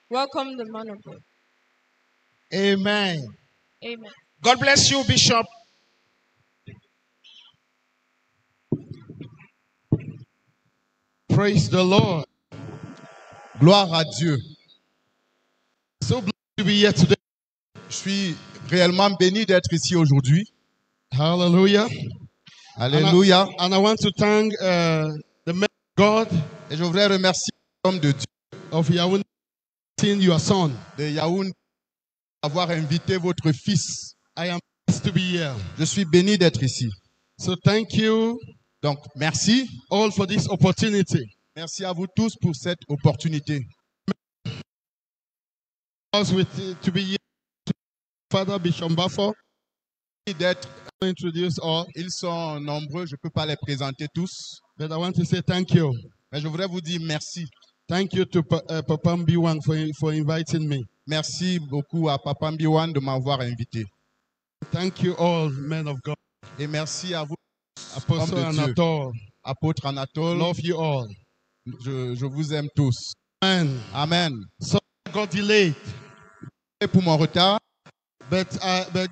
Welcome the man of God. Amen. Amen. God bless you, Bishop. Praise the Lord. Gloire à Dieu. So blessed to be here today. Je suis réellement béni d'être ici aujourd'hui. Hallelujah. Alléluia. And I want to thank the man of God Et je voudrais remercier l'homme de Dieu of Yaoundé, your son. de Yaoundé d'avoir invité votre fils. I am blessed to be here. Je suis béni d'être ici. So thank you Donc, merci. all for this opportunity. Merci à vous tous pour cette opportunité. To be here, Father Bishop Bafo, D'être, introduce all, ils sont nombreux, je ne peux pas les présenter tous. but I want to say thank you. Mais je voudrais vous dire merci. Thank you to Papa Mbiwang for inviting me. Merci beaucoup à Papa Mbiwan de m'avoir invité. Thank you all, men of God. Et merci à vous, Apostle Homme de Dieu. Anatole, apôtre Anatole. love you all. Je vous aime tous. Amen. Amen. So I got delayed, Et pour mon retard, but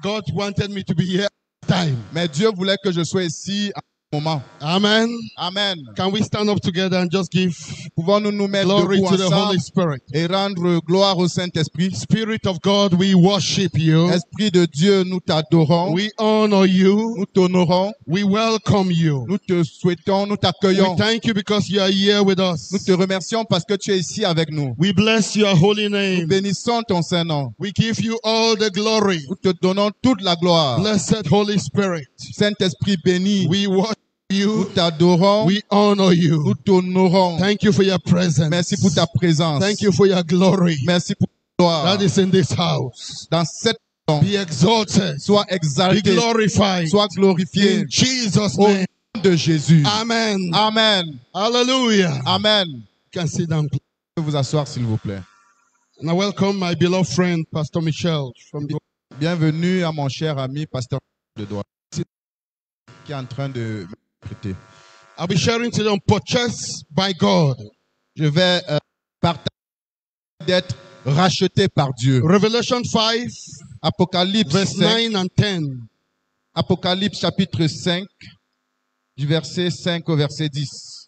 God wanted me to be here at time. mais Dieu voulait que je sois ici à ce moment. Amen. Amen. Can we stand up together and just give Pouvons-nous nous mettre glory debout to the ensemble Holy Spirit? et rendre gloire au Saint-Esprit. Spirit of God, we worship you. Esprit de Dieu, nous t'adorons, We honor you. nous t'honorons, We welcome you. nous te souhaitons, nous We t'accueillons. thank you because you are here with us. Nous te remercions parce que tu es ici avec nous. We bless your holy Nous name. bénissons ton Saint-Nom. We give you all the glory. Nous te donnons toute la gloire. Blessed Holy Spirit, Saint-Esprit béni, we worship nous you. t'adorons, We honor nous you. t'honorons. Thank you for your presence. Merci pour ta présence. Thank you for your glory Merci pour ta gloire. that is in this house. Dans cette maison, Be exalted. sois Be exalté, glorified. sois glorifié In Jesus' au name. nom de Jésus. Amen. Amen. Hallelujah. Amen. You can sit down, please. Vous asseoir, s'il vous plaît. And I welcome my beloved friend, Pastor Michel, from the Bienvenue à mon cher ami, pasteur de droit, qui est en train de m'écouter. I'll be sharing today on purchased by God. Je vais partager d'être racheté par Dieu. Revelation 5, Apocalypse verse 5, 9 and 10. Apocalypse chapitre 5, du verset 5 au verset 10.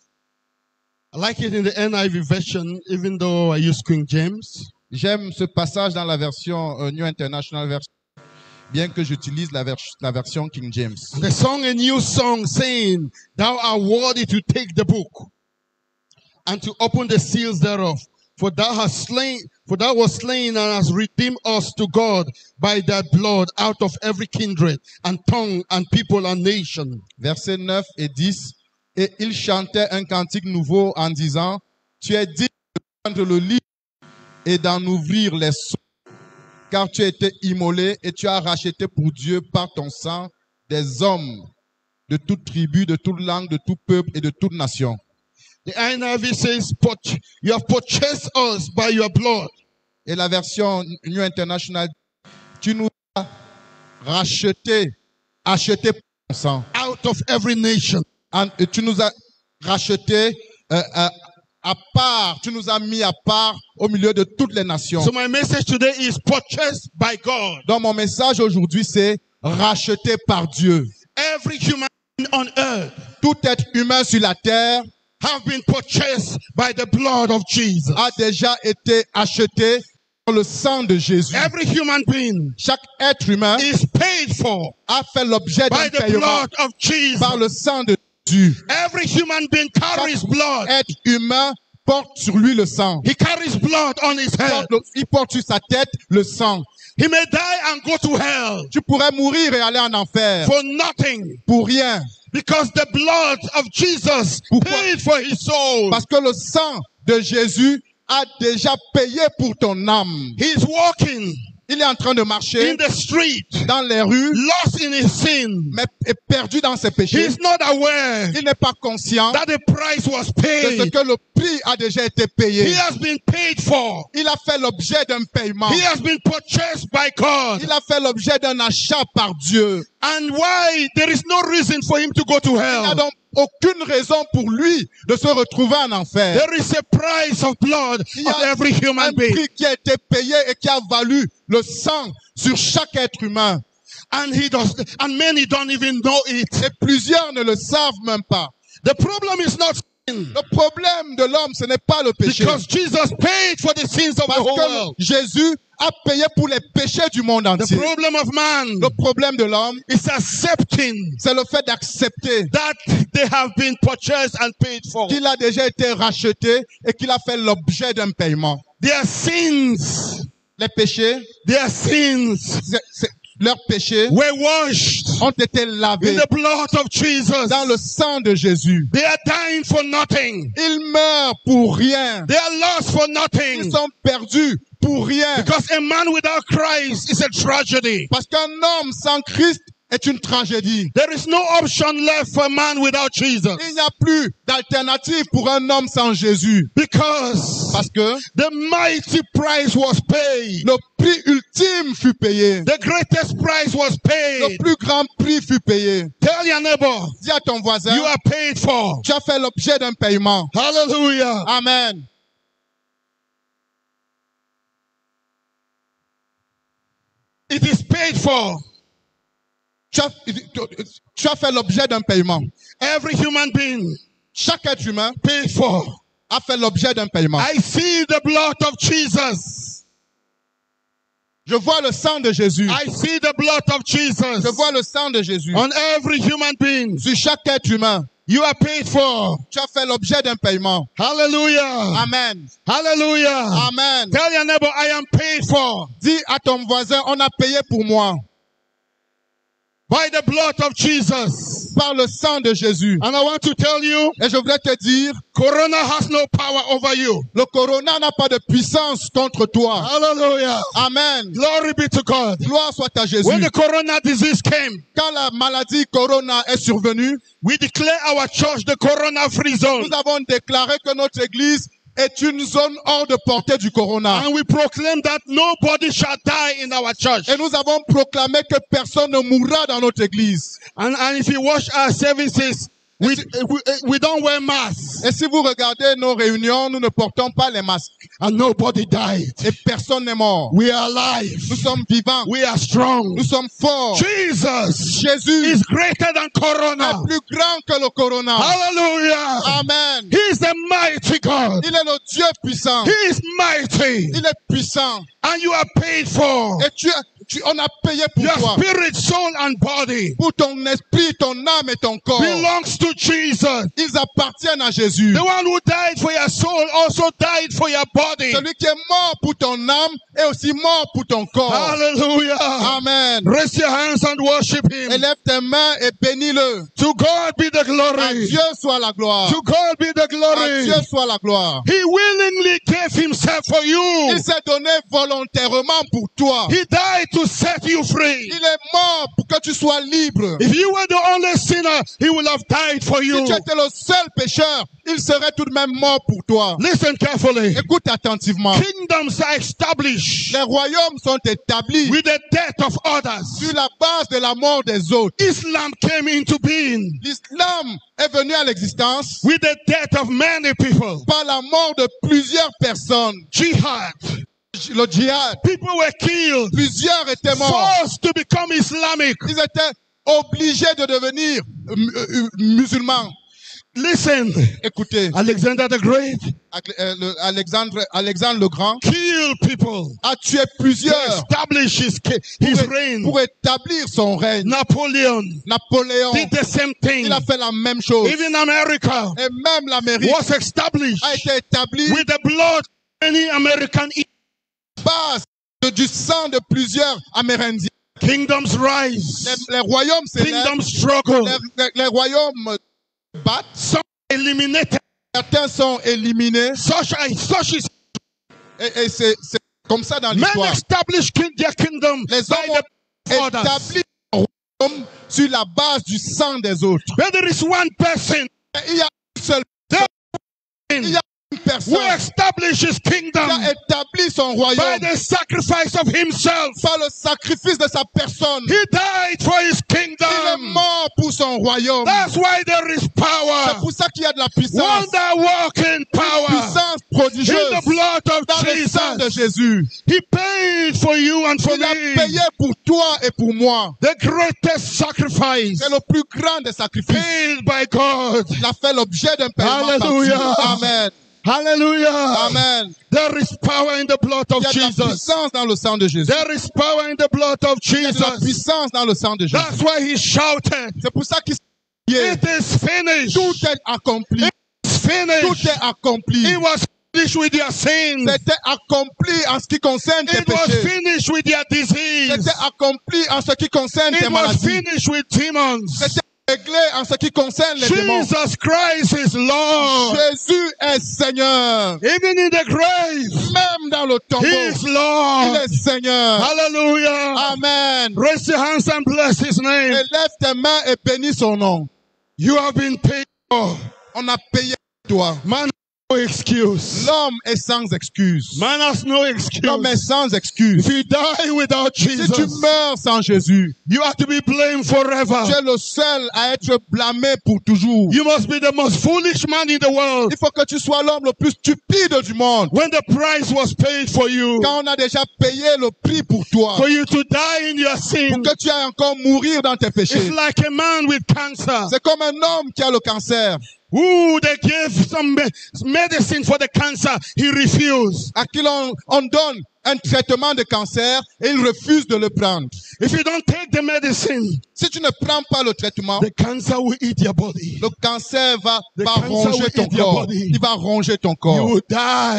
I like it in the NIV version, even though I use King James. J'aime ce passage dans la version New International Version, bien que j'utilise la version King James. They sung a new song saying, Thou art worthy to take the book and to open the seals thereof. For thou wast slain and hast redeemed us to God by thy blood out of every kindred and tongue and people and nation. Versets 9 et 10. Et il chantait un cantique nouveau en disant, tu es digne de prendre le livre et d'en ouvrir les sceaux, car tu as été immolé et tu as racheté pour Dieu par ton sang des hommes de toute tribu, de toute langue, de tout peuple et de toute nation. The NIV says, you have purchased us by your blood. Et la version New International, tu nous as acheté par ton sang. Out of every nation. Et tu nous as racheté à part, tu nous as mis à part au milieu de toutes les nations. So my message today is purchased by God. Donc mon message aujourd'hui c'est racheté par Dieu. Every human being on earth Tout être humain sur la terre have been purchased by the blood of Jesus. a déjà été acheté par le sang de Jésus. Every human being Chaque être humain is paid for a fait l'objet by d'un the paiement blood of Jesus. par le sang de Jésus. Every human being carries blood. Être humain porte sur lui le sang. He carries blood on his head. Il porte sur sa tête le sang. He may die and go to hell Tu pourrais mourir et aller en enfer for nothing pour rien. because the blood of Jesus paid for his soul. Parce que le sang de Jésus a déjà payé pour ton âme. He's walking Il est en train de marcher in the street, dans les rues, lost in his sin. mais est perdu dans ses péchés. He's not aware Il n'est pas conscient that the price was de ce paid. que le prix a déjà été payé. He has been paid for. Il a fait l'objet d'un paiement. He has been purchased by God. Il a fait l'objet d'un achat par Dieu. And why there is no reason for him to go to Il n'y a hell? donc aucune raison pour lui de se retrouver en enfer. There is a price of blood Il y a of every un human being. prix qui a été payé et qui a valu le sang sur chaque être humain. And many don't even know it. Et plusieurs ne le savent même pas. The problem is not sin. Le problème de l'homme, ce n'est pas le péché. Because Jesus paid for the sins of the Parce whole que world. Jésus a payé pour les péchés du monde The entier. problem of man Le problème de l'homme, is accepting c'est le fait d'accepter that they have been purchased and paid for. qu'il a déjà été racheté et qu'il a fait l'objet d'un paiement. Their sins, Les péchés, leurs péchés were washed ont été in lavés the blood of Jesus. dans le sang de Jésus. They are dying for nothing. Ils meurent pour rien. They are lost for Ils nothing. sont perdus pour rien. Because a man without Christ is a tragedy. Parce qu'un homme sans Christ est une tragédie. There is no option left for a man without Jesus. Il n'y a plus d'alternative pour un homme sans Jésus. Because Parce que the mighty price was paid. le prix ultime fut payé. The greatest price was Le paid. plus grand prix fut payé. Tell your neighbor, Dis à ton voisin, you are paid for. tu as fait l'objet d'un paiement. Hallelujah. Amen. It is paid for. Tu as fait l'objet d'un paiement. Every human being Chaque être humain paid for. a fait l'objet d'un paiement. I see the blood of Jesus. Je vois le sang de Jésus. I see the blood of Jesus Je vois le sang de Jésus. on every human being. Sur chaque être humain, You are paid for. tu as fait l'objet d'un paiement. Hallelujah. Amen. Hallelujah. Amen. Tell your neighbor, I am paid for Dis à ton voisin, on a payé pour moi. by the blood of Jesus. Par le sang de Jésus. And I want to tell you, Et je voudrais te dire, Corona has no power over you. le corona n'a pas de puissance contre toi. Hallelujah. Amen. Glory be to God. Gloire soit à Jésus. When the corona disease came, Quand la maladie corona est survenue, we declare our church the corona-free zone. nous avons déclaré que notre église est une zone hors de portée du corona. And we proclaim that nobody shall die in our church. Et nous avons proclamé que personne ne mourra dans notre église. And if you watch our services, we don't wear masks. Et si vous regardez nos réunions, nous ne portons pas les masques. And nobody died. Et personne n'est mort. We are alive. Nous sommes vivants. We are strong. Nous sommes forts. Jesus Jésus is greater than corona. est plus grand que le corona. Hallelujah. Amen. He is the mighty God. Il est le Dieu puissant. He is mighty. Il est puissant. And you are paid for. Et on a payé pour Your toi. spirit, soul, and body Pour ton esprit, ton âme et ton corps. belongs to Jesus. Ils appartiennent à Jésus. The one who died for your soul also died for your body. Celui qui est mort pour ton âme est aussi mort pour ton corps. Hallelujah. Amen. Raise your hands and worship him. Élève tes mains et bénis-le. To God be the À glory. Dieu soit la gloire. To God be the À glory. Dieu soit la gloire. He willingly gave himself for you. Il s'est donné volontairement pour toi. He died to set you free. Il est mort pour que tu sois libre. If you were the only sinner, he would have died for Si you. tu étais le seul pécheur, il serait tout de même mort pour toi. Listen carefully. Écoute attentivement. Kingdoms are established Les royaumes sont établis with the death of others. sur la base de la mort des autres. Islam came into being L'islam est venu à l'existence with the death of many people. par la mort de plusieurs personnes. Jihad. Le djihad. People were killed, Plusieurs étaient morts. forced to become Islamic. Ils étaient obligés de devenir musulmans. Listen, Écoutez, Alexander the Great Alexandre le Grand killed people a tué to plusieurs establish his reign. pour établir son règne. Napoleon Napoléon, did the same thing. il a fait la même chose. Even America Et même l'Amérique was established a été établie with the blood of many American base du sang de plusieurs Amérindiens. kingdoms rise. Les royaumes s'élèvent, Kingdoms struggle. les royaumes battent, Some eliminated. certains sont éliminés. Such is Et c'est comme ça dans men l'histoire. established their kingdom Les by hommes the ont others. établi leur royaume sur la base du sang des autres. But there is one person. Et il y a une seule There il y a une personne who established his qui kingdom a établi son by royaume the sacrifice of himself. par le sacrifice de sa personne. He died for his Il est kingdom. mort pour son royaume. That's why there is C'est power. pour ça qu'il y a de la puissance. Wonder working power Puissance in prodigieuse the blood of dans le sang de Jesus. Jésus. He paid for you and for Il a me. payé pour toi et pour moi. The greatest sacrifice C'est le plus grand des sacrifices. paid by God. Il a fait l'objet d'un paiement Hallelujah. particulier. Amen. Hallelujah. Amen. There is power in the blood Il of y a de la Jesus. puissance dans le sang de Jésus. There is power in the blood of Il y a de la Jesus. puissance dans le sang de Jésus. That's why he shouted, C'est pour ça qu'il s'est it is finished. tout est accompli. It's Tout finished. est accompli. It was finished with your sins. C'était accompli en ce qui concerne tes It was péchés. finished with your disease. C'était accompli en ce qui concerne tes It was maladies. finished with demons. C'était réglé en ce qui concerne les démons. Jesus Christ is Lord. Jésus est Seigneur. Even in the grave, Même dans le tombeau, he is il Lord. est Seigneur. Hallelujah. Amen. Raise your hands and bless his name. Élève tes mains et bénis son nom. You have been paid for. On a payé pour toi. Man, no excuse. L'homme est sans excuse. Man has no excuse. L'homme est sans excuse. If you die without Si tu Jesus, meurs sans Jésus, you have to be blamed tu forever. es le seul à être blâmé pour toujours. You must be the most foolish man in the world. Il faut que tu sois l'homme le plus stupide du monde. When the price was paid for you, Quand on a déjà payé le prix pour toi, for you to die in your pour sin, que tu ailles encore mourir dans tes péchés. it's like a man with cancer. C'est comme un homme qui a le cancer, Ooh, they gave some medicine for the cancer. He refused. à qui on donne un traitement de cancer et il refuse de le prendre. If you don't take the medicine, Si tu ne prends pas le traitement, the cancer will eat your body. le cancer va The cancer ronger will ton eat your corps. body. Il va ronger ton You corps. will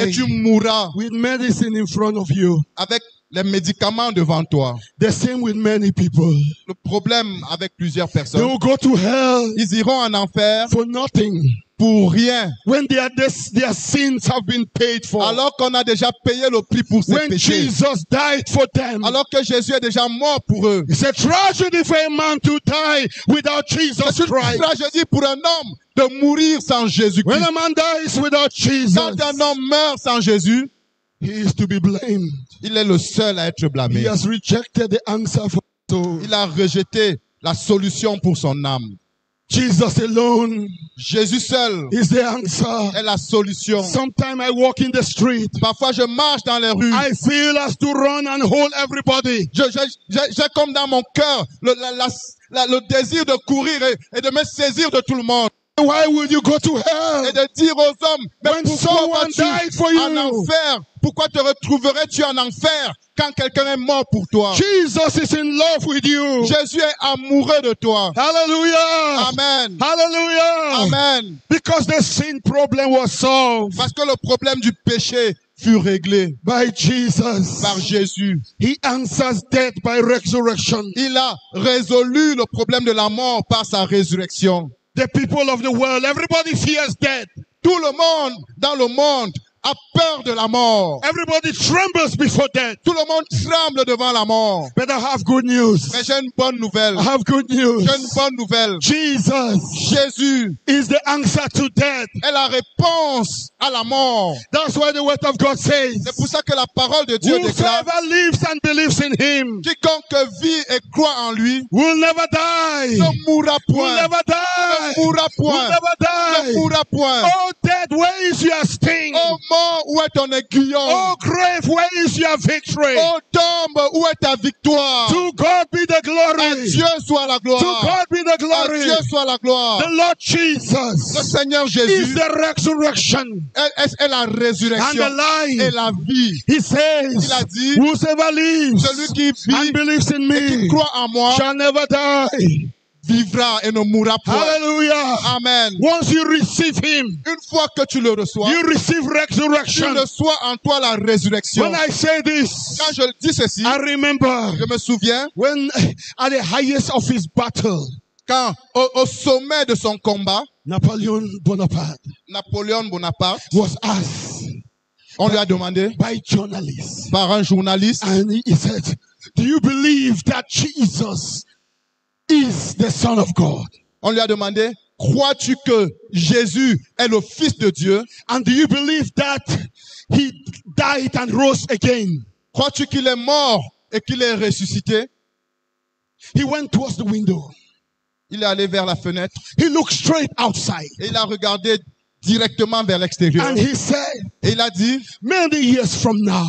Et die tu mourras with medicine in front of you. avec les médicaments devant toi. The same with many people. Le problème avec plusieurs They personnes, will go to hell ils iront en enfer for nothing pour rien. when their sins have been paid for. Alors qu'on a déjà payé le prix pour ses When péchés. Jesus died for them. Alors que Jésus est déjà mort pour eux. It's a tragedy for a man to die without Jesus C'est une Christ. tragédie pour un homme de mourir sans Jésus-Christ. When a man dies without Jesus, Quand un homme meurt sans Jésus, he is to be blamed. il est le seul à être He blâmé. has rejected the answer for his soul. Il a rejeté la solution pour son âme. Jesus alone Jésus seul is the answer. est la solution. Sometimes I walk in the street. Parfois, je marche dans les rues. I feel as to run and hold everybody. J'ai comme dans mon cœur le désir de courir et de me saisir de tout le monde. Why would you go to Et hell? de dire aux hommes, mais When pourquoi someone vas-tu died for you. en enfer? Pourquoi te retrouverais-tu en enfer quand quelqu'un est mort pour toi? Jesus is in love with you. Jésus est amoureux de toi. Hallelujah. Amen. Hallelujah. Amen. Because the sin problem was solved Parce que le problème du péché fut réglé by Jesus. par Jésus. He answers death by resurrection. Il a résolu le problème de la mort par sa résurrection. The people of the world, everybody fears death. Tout le monde dans le monde a peur de la mort. Everybody trembles before death. Tout le monde tremble devant la mort. But I have good news. Mais j'ai une bonne nouvelle. I have good news. J'ai une bonne nouvelle. Jesus Jésus is the answer to death. est la réponse à la mort. That's why the word of God says, C'est pour ça que la parole de Dieu déclare, whosoever lives and believes in him quiconque vit et croit en lui will never die. ne mourra Will point. never die. Ne mourra Will point. never Ne die. mourra point. Oh death, where is your sting? Ô mort, où est ton aiguillon? Oh grave, where is your victory? Ô tombe, où est ta victoire? To God be the À glory. Dieu soit la To gloire. God be the À glory. Dieu soit la gloire. The Lord Le Jesus Seigneur is Jésus the resurrection est la and résurrection the life. et la vie. He says, Il a dit, whosoever lives celui qui and vit believes in et qui me croit en moi shall never die. vivra et ne mourra point. Hallelujah. Amen. Once you receive him, Une fois que tu le reçois, you receive tu resurrection. reçois en toi la résurrection. When I say this, Quand je dis ceci, I remember je me souviens when at the highest of his battle, quand au sommet de son combat, Napoleon Bonaparte Napoléon Bonaparte, was asked on lui a demandé by journalists, par un journaliste, and he said, do you believe that Jesus is the Son of God? on lui a demandé, crois-tu que Jésus est le Fils de Dieu? And do you believe that he died and rose again? Crois-tu qu'il est mort et qu'il est ressuscité? He went towards the window. Il est allé vers la fenêtre He looked straight outside. et il a regardé directement vers l'extérieur. And he said, Et il a dit, many years from now,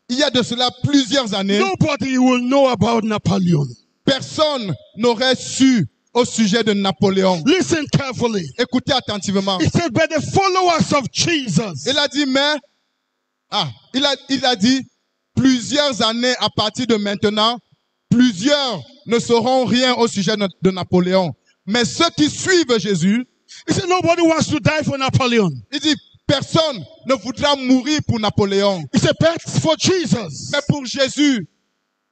il y a de cela plusieurs années, nobody will know about Napoleon. personne n'aurait su au sujet de Napoléon. Listen carefully. Écoutez attentivement. He said, but the followers of Jesus, Il a dit, mais, il a dit, plusieurs années à partir de maintenant, plusieurs ne sauront rien au sujet de Napoléon. Mais ceux qui suivent Jésus, he said, nobody wants to die for Napoleon. il dit, personne ne voudra mourir pour Napoléon. He said, but for Jesus, Mais pour Jésus,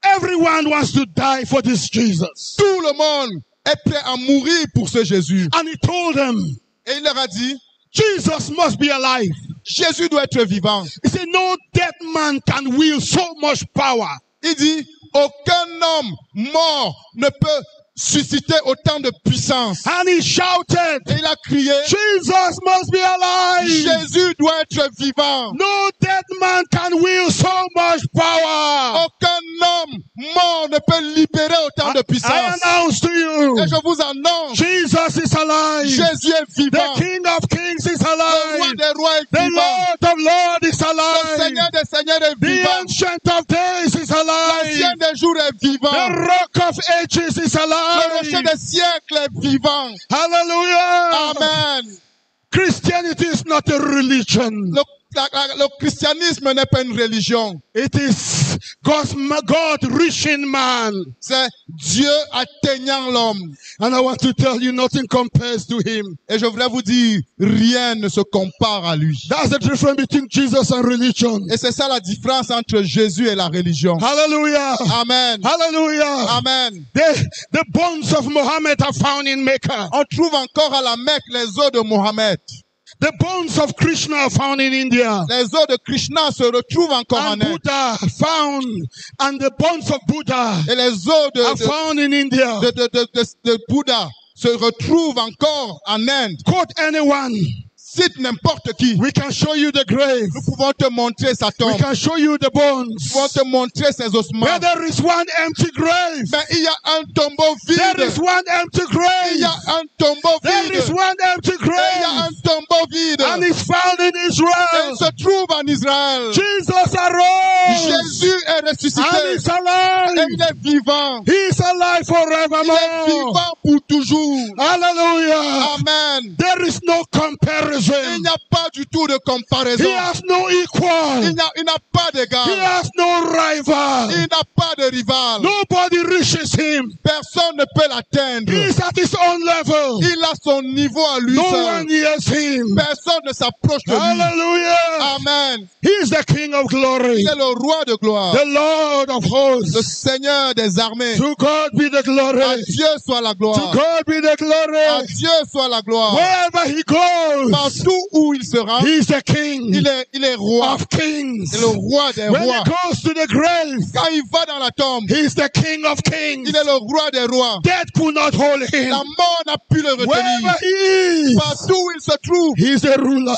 everyone wants to die for this Jesus. tout le monde est prêt à mourir pour ce Jésus. And he told them, Et il leur a dit, Jesus must be alive. Jésus doit être vivant. He said, no dead man can wield so much power. Il dit, aucun homme mort ne peut susciter autant de puissance. And he shouted, Et il a crié, Jesus must be alive. Jésus doit être vivant. No dead man can wield so much power. Aucun homme mort ne peut libérer autant de I puissance. announce to you, Et je vous annonce, Jesus is alive. Jésus est The vivant. King of Kings is Le roi alive. des rois est The vivant. Lord of Lords is Le alive. Seigneur des seigneurs est The vivant. Ancient of Days is L'ancien alive. des jours est vivant. The Rock of Ages is Le rocher alive. des siècles est vivant. Hallelujah. Amen. Christianity is not a religion. Le christianisme n'est pas une religion. It is God reaching man. C'est Dieu atteignant l'homme. And I want to tell you, nothing compares to him. Et je voudrais vous dire, rien ne se compare à lui. That's the difference between Jesus and religion. Et c'est ça la différence entre Jésus et la religion. Hallelujah. Amen. Hallelujah. Amen. The bones of Muhammad are found in Mecca. On trouve encore à la Mecque les os de Mohammed. The bones of Krishna are found in India. Les os de Krishna se retrouvent encore en And Inde. Buddha found, and the bones of Buddha Et les os are found in India. de Bouddha se retrouvent encore en Inde. Quote anyone. Cite n'importe qui. We can show you the grave. Nous pouvons te montrer sa We tombe. can show you the bones. Nous pouvons te montrer ses ossements. Where there is one empty grave. Mais il y a un tombeau There vide. is one empty Il grave. y a un tombeau There is vide. one empty Et il y a grave. un tombeau vide. And it's found in Et Israel. il se trouve en Israël. Jesus arose. Jésus est And ressuscité. he's Et alive. il est vivant. He's alive Il est forevermore. vivant pour toujours. Hallelujah. Amen. There is no Il comparison. n'y a pas du tout de comparaison. He has no equal. Il n'a pas He d'égal. has no rival. Il n'a pas de rival. Nobody reaches him. Personne ne peut l'atteindre. He is at his own level. Il a son niveau à lui No seul. one hears him. Personne ne s'approche de lui. Hallelujah. Amen. He is the King of glory. Il est le roi de gloire. The Lord of Le hosts. Seigneur des armées. To God be the À glory. Dieu soit la To gloire. God be the À glory. Dieu soit la gloire. Wherever he goes, Partout où il sera, he is the King il est roi. of kings. Il est le roi des When he rois. goes to the grave, Quand il va dans la tombe, he is the King of kings. il est le roi des rois. Death could not hold him. La mort n'a pu le Wherever retenir. he is, Partout où il se trouve, he is the ruler.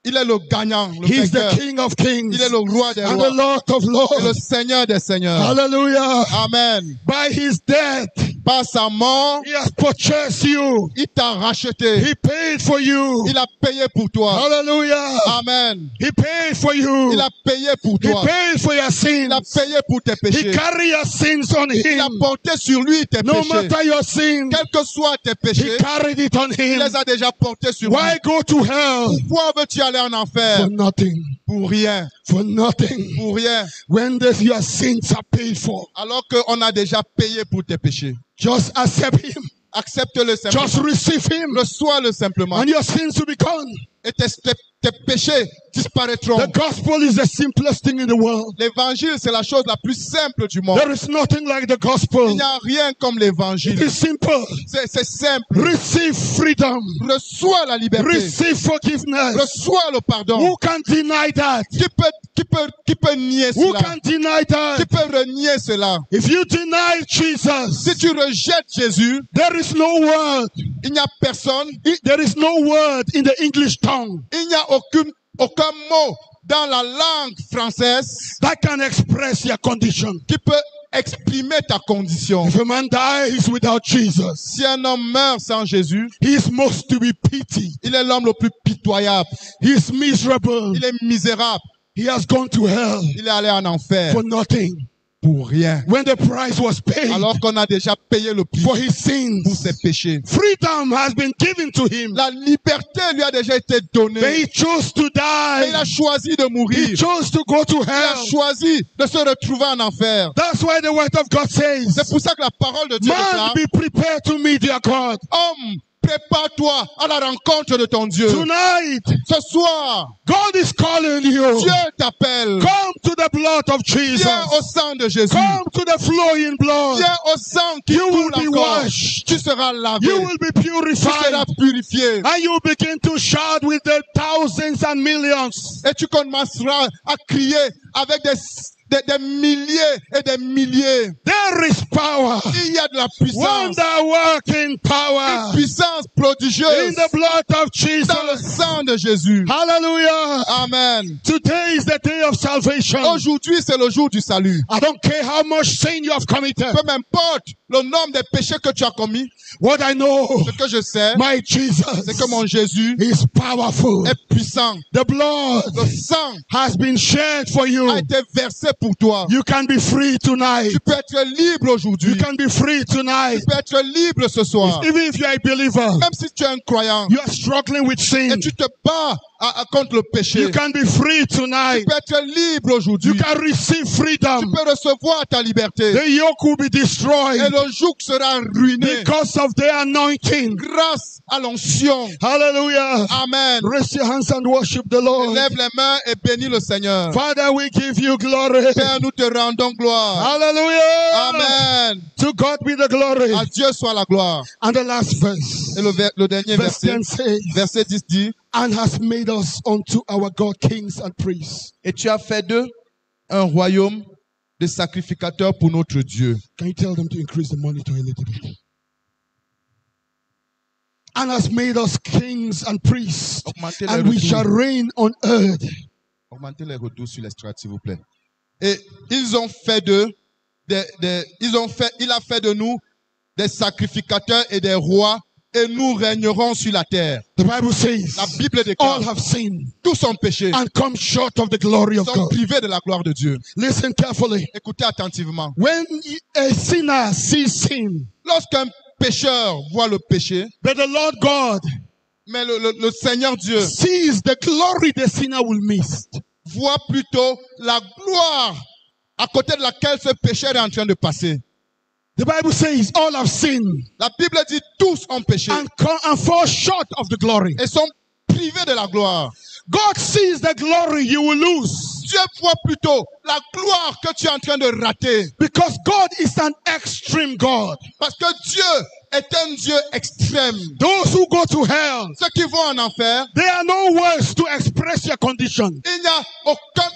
il est le gagnant, le He is the vainqueur. King of kings Il est le roi des and the rois. Lord of Et le lords. Seigneur des seigneurs. Hallelujah. Amen. By his death, Par sa mort, he has purchased you. il t'a racheté. He paid for you. Il a payé pour toi. Hallelujah. Amen. He paid for you. Il a payé pour He toi. paid for your Il a sins. payé pour tes He péchés. carried your sins on Il a him. porté sur lui tes No péchés. matter your sin, Quels que soient tes he péchés, carried it on il him. les a déjà portés sur lui. Why go to hell? Pourquoi veux-tu aller en enfer? For nothing. Pour rien. For nothing. Pour rien. When your sins are paid for, Alors qu'on a déjà payé pour tes péchés. just accept him. Accepte-le simplement. Just receive him. Reçois-le simplement. And your sins will be gone. Et tes tes péchés disparaîtront. The gospel is the simplest thing in the world. L'évangile, c'est la chose la plus simple du monde. There is nothing like the Il gospel. n'y a rien comme It l'évangile. is simple. C'est simple. Receive freedom. Reçois la liberté. Receive forgiveness. Reçois le pardon. Who can deny that? Qui peut nier Who cela? can deny that? Qui peut renier cela? If you deny Jesus, Si tu rejettes Jésus, there is no word. il n'y a personne, There is no word in the English tongue il n'y a aucun mot dans la langue française that can express your condition. qui peut exprimer ta condition. If a man dies without Jesus, Si un homme meurt sans Jésus, he is most to be pitied. il est l'homme le plus pitoyable. He is miserable. Il est misérable. He has gone to hell Il est allé en enfer for nothing. pour rien. When the price was paid Alors qu'on a déjà payé le prix for his pour sins, ses péchés. freedom has been given to him. La liberté lui a déjà été But donnée. he chose to Et il a die. choisi de He mourir. chose to go to Il a hell. choisi de se retrouver en enfer. That's why the word of God C'est says, pour ça que la parole de Dieu man, déclare, be prepared to meet your God. homme, prépare-toi à la rencontre de ton Dieu. Tonight, Ce soir, God is calling you. Dieu t'appelle. Come to the blood of Jesus. Viens au sang de Jésus. Come to the flowing blood. Viens au sang qui You will coule be encore. washed. Tu seras lavé. You will be Tu seras purified. purifié. And you begin to shout with the thousands and millions. Et tu commenceras à crier avec des milliers et des milliers. There is power. Il y a de la puissance. Wonder working Une power puissance in prodigieuse the blood of Jesus. dans le sang de Jésus. Hallelujah. Amen. Today is the day of salvation. Aujourd'hui, c'est le jour du salut. I don't care how much sin you have committed. Peu m'importe le nombre des péchés que tu as commis. What I know, Ce que je sais, my Jesus c'est que mon Jésus is powerful. est puissant. The blood Le sang has been shed for you. a été versé pour toi. You can be free tonight. Tu peux être libre aujourd'hui. You can be free tonight. Tu peux être libre ce soir. Even if you are a believer, Même si tu es un croyant you are struggling with sin. et tu te bats contre le péché, You can be free tu tonight. peux être libre aujourd'hui. You can receive freedom. Tu peux recevoir ta liberté. The yoke will be destroyed Et le joug sera ruiné because of the anointing. grâce à l'onction. Hallelujah. Amen. Raise your hands and worship the Lord. Lève les mains et bénis le Seigneur. Father, we give you glory. Père, nous te rendons gloire. Hallelujah. Amen. To God be the glory. À Dieu soit la gloire. And the last verse. Et le dernier Verse verset, 10 says, verset 10 dit, and has made us unto our God kings and priests. et tu as fait d'eux un royaume de sacrificateurs pour notre Dieu. Can you tell them to increase the monitor a little bit? And has made us kings and priests, Augmentez les and we retours. shall reign on earth. Augmentez les retours sur l'estrade, s'il vous plaît. Et ils ont fait d'eux, il a fait de nous des sacrificateurs et des rois, et nous régnerons sur la terre. The Bible says, La Bible déclare, all have sinned tous ont péché, and come short of the glory of sont God. privés de la gloire de Dieu. Listen carefully. Écoutez attentivement. When a sinner sees sin, Lorsqu'un pécheur voit le péché, but the Lord God mais le Seigneur Dieu sees the glory the sinner will miss. voit plutôt la gloire à côté de laquelle ce pécheur est en train de passer. The Bible says all have sinned La Bible dit tous ont péché and fall short of the glory. et sont privés de la gloire. God sees the glory you will lose Dieu voit plutôt la gloire que tu es en train de rater. because God is an extreme God. Parce que Dieu est un Dieu extrême. Those who go to hell, Ceux qui vont en enfer, there are no words to express your condition. il n'y a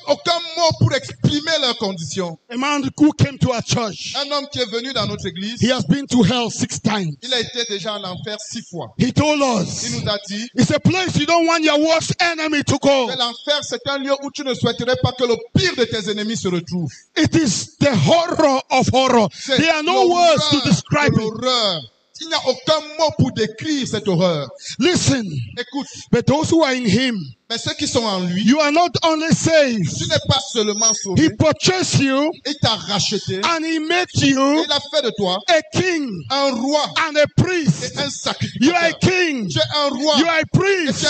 aucun mot pour exprimer leurs conditions. A man who came to our church, Un homme qui est venu dans notre église, he has been to hell 6 times. il a été déjà en enfer 6 fois. He told Il us, nous a dit, it's a place you don't want your worst enemy to go. que l'enfer, c'est un lieu où tu ne souhaiterais pas que le pire de tes ennemis se retrouve. It is the horror of horror. C'est There are no words to l'horreur describe de it. l'horreur. Il n'y a aucun mot pour décrire cette horreur. Listen, Écoute, but those who are in him, mais ceux qui sont en lui, you are not only saved, tu n'es pas seulement he sauvé, purchased you il t'a racheté, and he made et you il a fait de toi a king un roi and a priest. et un You are a sacrificateur. king. Tu es un roi You are a et tu es un priest.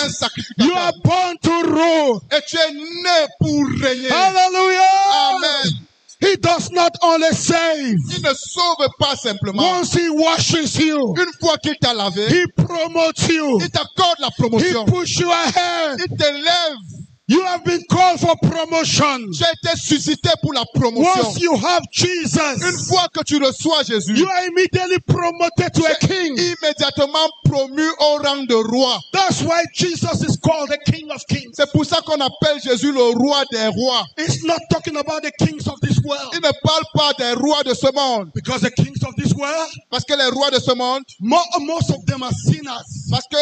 You are sacrificateur. born to rule. Et tu es né pour régner. Hallelujah. Amen. He He does not only save. Il ne sauve pas simplement. Once he washes you, Une fois qu'il t'a lavé, he promotes you. il t'accorde la He promotion. pushes you ahead. Il t'élève. You have been called for promotion. Tu as été suscité pour la promotion. Once you have Une Jesus, fois que tu reçois Jésus, you are immediately promoted to a king. immédiatement promu au rang de roi. That's why Jesus is called the King of Kings. C'est pour ça qu'on appelle Jésus le roi des rois. It's not talking about the kings of this world. Il ne parle pas des rois de ce monde. Because the kings of this world, Parce que les rois de ce monde, most of them are sinners. parce que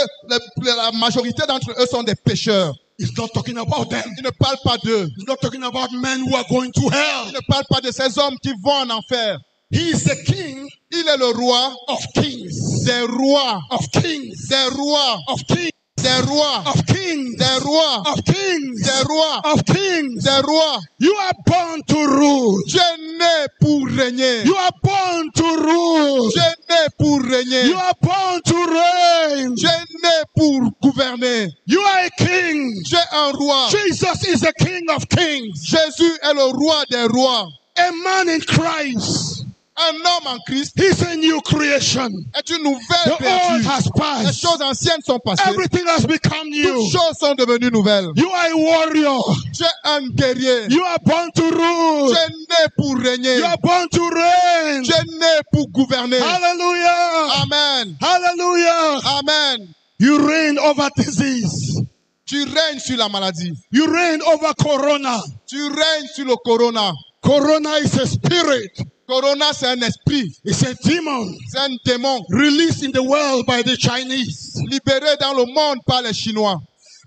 la majorité d'entre eux sont des pécheurs. It's not talking about them. Il ne parle pas d'eux. It's not talking about men who are going to hell. Il ne parle pas de ces hommes qui vont en enfer. He is the king Il est le roi of kings. des rois. Of kings. Des rois. Of kings. Des rois. Of kings. Des rois. Of kings. Des rois. Of kings. Des rois. You are born to rule. Tu es né pour régner. You are born to rule. Tu es né pour régner. You are born to reign. Tu es né pour gouverner. You are a king. Tu es un roi. Jesus is the King of kings. Jésus est le roi des rois. A man in Christ Un homme en Christ is a new creation. est une nouvelle The old créature. has Les passed. choses anciennes sont passées. Everything has become Toutes new. choses sont devenues nouvelles. You are a warrior. Tu es un guerrier. You are born to Tu rule. es né pour régner. You are born to reign. Tu es né pour gouverner. Hallelujah. Amen. Hallelujah. Amen. You reign over disease. Tu règnes sur la maladie. You reign over corona. Tu règnes sur le corona. Corona is a spirit. Corona, c'est un esprit. It's a demon C'est un démon released in the world by the Chinese. libéré dans le monde par les Chinois.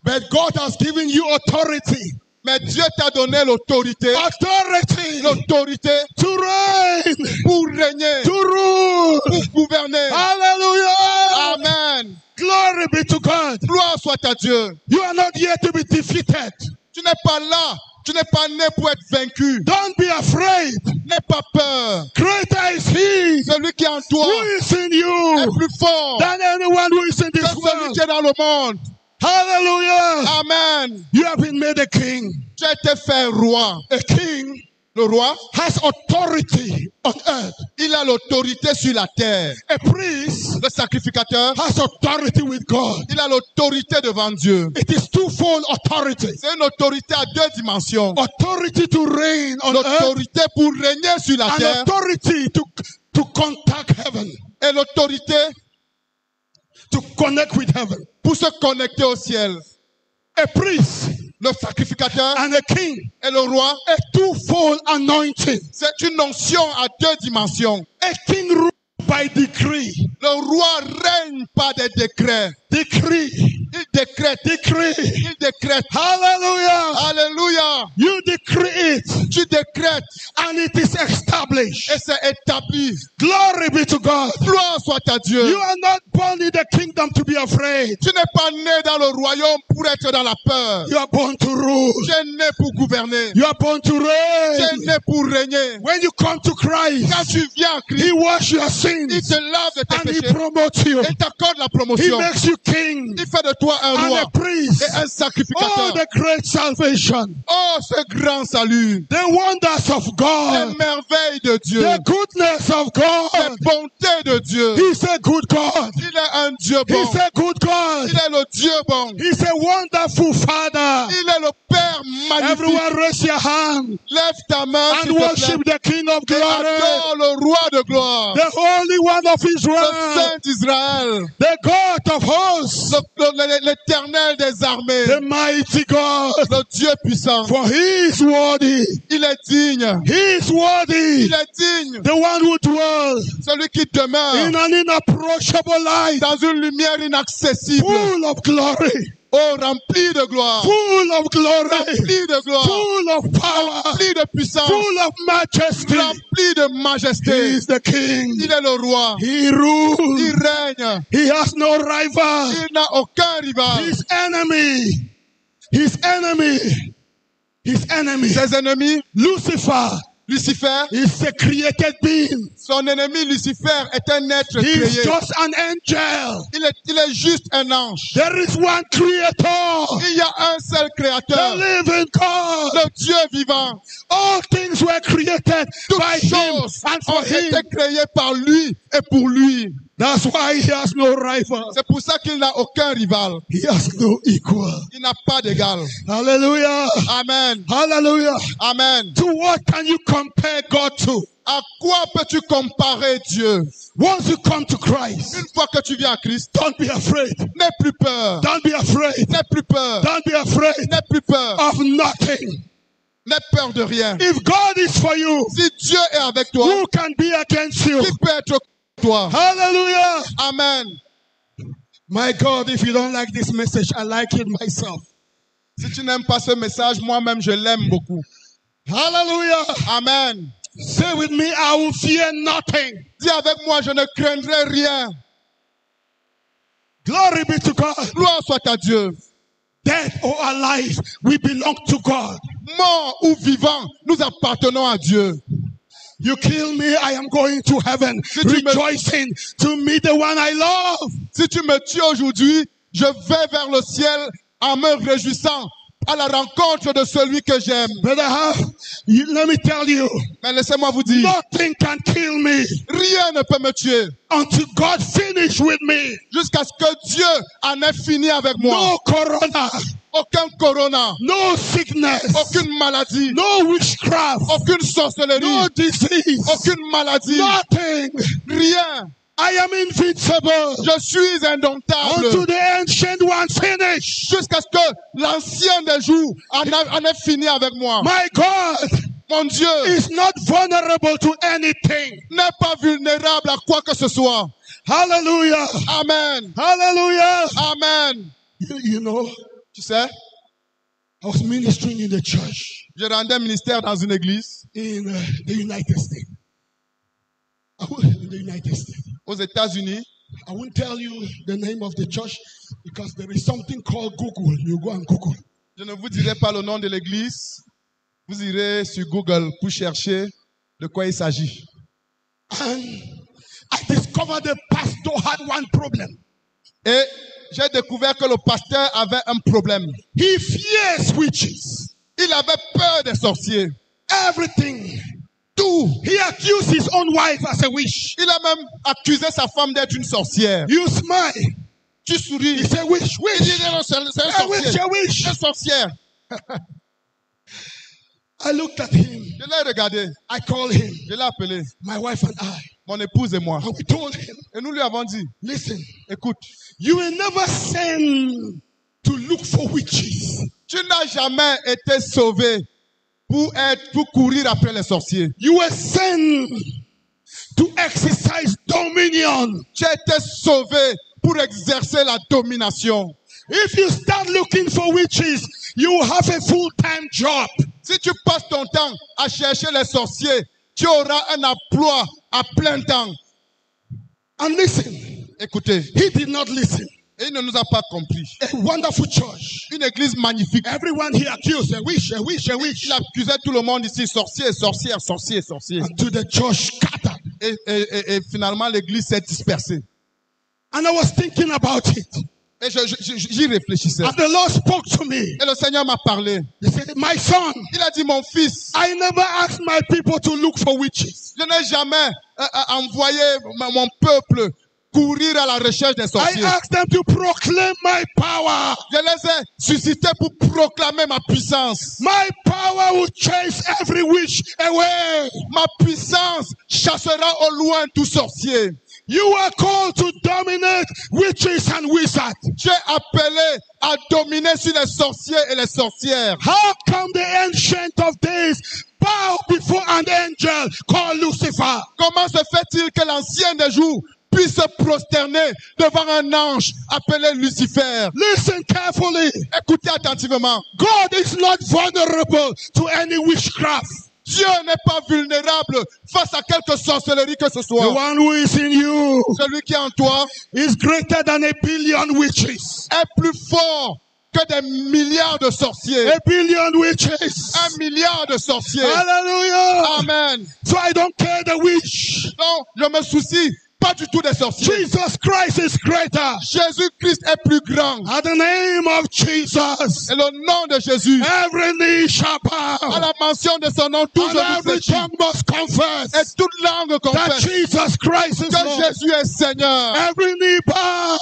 But God has given you authority. Mais Dieu t'a donné l'autorité. Authority L'autorité to reign, pour régner, to rule. pour gouverner. Hallelujah. Amen. Glory be to God. Gloire soit à Dieu. You are not here to be defeated. Tu n'es pas là. Tu n'es pas né pour être vaincu. Don't be afraid. N'aie pas peur. Greater is He Celui qui est en toi who is in est you plus fort than anyone who is in que this celui world. qui est dans le monde. Hallelujah. Amen. You have been made a king. Tu as été fait roi. A king Le roi, has authority on earth. il a l'autorité sur la terre. A priest Le sacrificateur, has authority with God. il a l'autorité devant Dieu. It is twofold authority. C'est une autorité à deux dimensions. Authority to reign on earth L'autorité pour régner sur la and terre authority to contact heaven, et l'autorité to connect with heaven. pour se connecter au ciel. A priest Le sacrificateur and a king, et le roi, a twofold anointing. c'est une notion à deux dimensions. A king rules by decree. Le roi règne par des décrets. Decree. Il décrète. Decree. Il décrète. Hallelujah. Alléluia. You decree it Tu décrètes and it is established. et c'est établi. Glory be to God. Gloire soit à Dieu. You are not born in the kingdom to be afraid. Tu n'es pas né dans le royaume pour être dans la peur. You are born to rule. Tu es né pour gouverner. You are born to Tu es reign. né pour régner. When you come to Christ, Quand tu viens à Christ, He washes your il sins te lave de tes and He péchés promotes you. et t'accorde la He promotion. makes you king Il fait de toi un and roi a priest. et un Oh, sacrificateur. the great salvation. Oh, ce grand salut. The wonders of Les God. merveilles de Dieu. The goodness of Les God. bontés de Dieu. He's a good God. Il est un Dieu bon. He's a good God. Il est le Dieu bon. He's a wonderful Father. Il est le Père magnifique. Everyone raise your hand Lève ta main and s'il te plaît, worship the King of et glory, adore le roi de gloire. the Holy One of Le Israel, Saint d'Israël. the God of hosts, L'éternel des armées. the mighty God. Le Dieu puissant. For He is worthy. Il est digne. He is worthy. Il est digne. The one who dwells Celui qui demeure in an inapproachable light, dans une lumière inaccessible. full of glory, Oh, rempli de gloire. full of glory, Rempli de gloire. full of power, Rempli de puissance. full of majesty. Rempli de He majesté. is the King. Il est le roi. He Il rules. règne. He has no rival. Il n'a aucun rival. His enemy, his enemy, his enemy, Ses ennemis, Lucifer, Lucifer, is a created being. son ennemi Lucifer est un être He is créé. just an angel. Il est juste un ange. There is one creator, Il y a un seul the créateur, living God. le Dieu vivant. All things were created by Toutes him choses and ont for him. été créées par lui et pour lui. That's why he has no rival. C'est pour ça qu'il n'a aucun rival. He has no equal. Il n'a pas d'égal. Hallelujah. Amen. Hallelujah. Amen. To what can you compare God to? À quoi peux-tu comparer Dieu? Once you come to Christ, Une fois que tu viens à Christ, don't be afraid. n'aie plus peur. Don't be afraid. N'aie plus peur. Don't be afraid N'aie plus peur. of nothing. N'aie peur de rien. If God is for you, Si Dieu est avec toi, who can be against you? qui peut être contre toi? Hallelujah. Amen. My God, if you don't like this message, I like it myself. Si tu n'aimes pas ce message, moi-même, je l'aime beaucoup. Hallelujah. Amen. Say with me, I will fear nothing. Dis avec moi, je ne craindrai rien. Glory be to God. Gloire soit à Dieu. Dead or alive, we belong to God. Mort ou vivant, nous appartenons à Dieu. You kill me, I am going to heaven, Si tu me- rejoicing to meet the one I love. Si tu me tues aujourd'hui, je vais vers le ciel en me réjouissant à la rencontre de celui que j'aime. Brother, let me tell you, Mais laissez-moi vous dire, nothing can kill me rien ne peut me tuer until God finish with me. jusqu'à ce que Dieu en ait fini avec moi. No corona, Aucun corona, no sickness, aucune maladie, no witchcraft, aucune sorcellerie, no disease, aucune maladie, nothing. rien. I am invincible Je suis until indomptable the ancient one finish. jusqu'à ce que l'ancien des jours en ait fini avec moi. My God Mon Dieu is not vulnerable to anything. n'est pas vulnérable à quoi que ce soit. Hallelujah. Amen. Hallelujah. Amen. You know, Tu sais, I was ministering in the church je rendais ministère dans une église in the United States. In the United States. aux États-Unis. I won't tell you the name of the church because there is something called Google. You go and Google. Je ne vous dirai pas le nom de l'église. Vous irez sur Google pour chercher de quoi il s'agit. And I discovered the pastor had one problem. Et j'ai découvert que le pasteur avait un problème. He fears witches. Il avait peur des sorciers. Everything. Tout. He accused his own wife as a witch. Il a même accusé sa femme d'être une sorcière. You smile. Tu souris. He said, witch, Il dit witch. non, c'est un A witch, sorcier. a witch. Une sorcière. I looked at him. Je l'ai regardé. I called him. Je l'ai appelé. My wife and I. Mon épouse et moi. And we told him, Et nous lui avons dit, listen, écoute, you will never send to look for witches. tu n'as jamais été sauvé pour courir après les sorciers. You were sent to exercise dominion. Tu as été sauvé pour exercer la domination. If you start looking for witches, you will have a full-time job. Si tu passes ton temps à chercher les sorciers, tu auras un emploi à plein temps. And listen, Écoutez, he did not listen. et il ne nous a pas compris. A wonderful church. Une église magnifique. Everyone he accused, a witch, a witch, a witch. Il accusait tout le monde ici, sorcier, sorcière, sorcier, sorcier. Until the church scattered. Et finalement, l'église s'est dispersée. And I was thinking about it. Et j'y réfléchissais. And the Lord spoke to me. Et le Seigneur m'a parlé. He said, my son, Il a dit, mon fils, I never asked my people to look for witches. je n'ai jamais envoyé mon peuple courir à la recherche des I sorciers. asked them to proclaim my power. Je les ai suscités pour proclamer ma puissance. My power will chase every witch away. Ma puissance chassera au loin tout sorcier. You are called to dominate witches and wizards. Tu es appelé à dominer sur les sorciers et les sorcières. How come the ancient of days bow before an angel called Lucifer? Comment se fait-il que l'ancien des jours puisse se prosterner devant un ange appelé Lucifer? Listen carefully. Écoutez attentivement. God is not vulnerable to any witchcraft. Dieu n'est pas vulnérable face à quelque sorcellerie que ce The soit. one who is in you Celui qui est en toi is greater than 1 billion witches. est plus fort que des milliards de sorciers. A billion witches. 1 milliard de sorciers. Hallelujah. Amen. So I don't care the witch. Non, je me soucie pas du tout des sorciers. Jesus Christ is greater. Jésus-Christ est plus grand. At the name of Jesus, Et le nom de Jésus, every knee shall à bow. la mention de son nom, tout And genou every fléchit. tongue must Et confess toute langue that confesse Jesus Christ is que Lord. Jésus est Seigneur. Every knee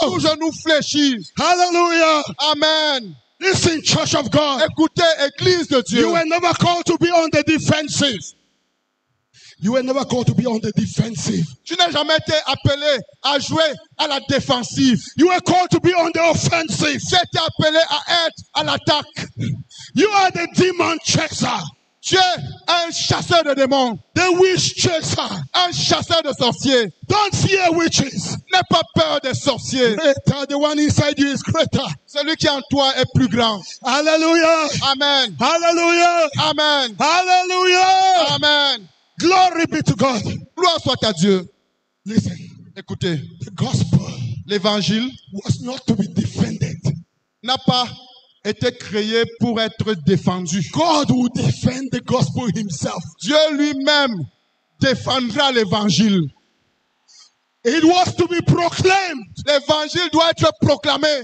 Tout bow. genou fléchit. Hallelujah. Amen. Listen, church of God. Écoutez, Église de Dieu. You were never called to be on the defensive. You were never called to be on the defensive. Tu n'as jamais été appelé à jouer à la défensive. You were called to be on the offensive. Tu as été appelé à être à l'attaque. You are the demon chaser, Tu es un chasseur de démons, the witch chaser. un chasseur de sorciers. Don't fear witches. N'aie pas peur des sorciers. Greater, the one inside you is greater. Celui qui est en toi est plus grand. Hallelujah. Amen. Hallelujah. Amen. Hallelujah. Amen. Glory be to God. Gloire soit à Dieu. Listen, Écoutez, the gospel l'évangile was not to be defended. n'a pas été créé pour être défendu. God will defend the gospel himself. Dieu lui-même défendra l'évangile. It was to be proclaimed. L'évangile doit être proclamé.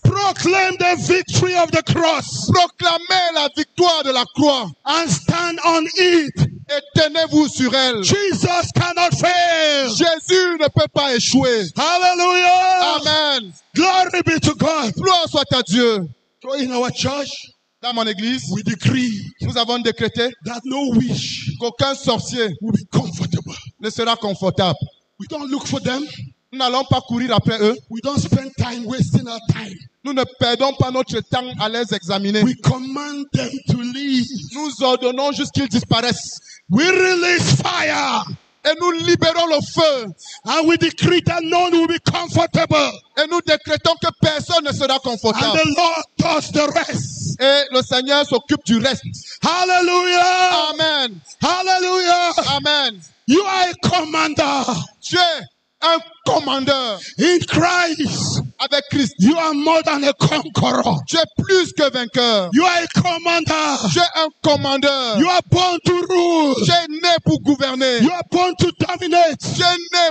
Proclaim the victory of the cross Proclamez la victoire de la croix and stand on it. et tenez-vous sur elle. Jesus cannot fail. Jésus ne peut pas échouer. Hallelujah. Amen. Glory be to God. Gloire soit à Dieu. So in our church, Dans mon église, we decree nous avons décrété that no wish qu'aucun sorcier will be comfortable. ne sera confortable. We don't look for them. Nous n'allons pas courir après eux. We don't spend time wasting our time. Nous ne perdons pas notre temps à les examiner. We command them to leave. Nous ordonnons juste qu'ils disparaissent. We release fire. Et nous libérons le feu. And we decree that none will be comfortable. Et nous décrétons que personne ne sera And confortable. the Lord does the rest. Et le Seigneur s'occupe du reste. Hallelujah. Amen. Hallelujah. Amen. You are a commander Tu es un commandeur in Christ. avec Christ. You are more than a conqueror. Tu es plus que vainqueur. You are a commander. Tu es un commandeur. You are born to rule. Tu es né pour gouverner. You are born to dominate Tu es né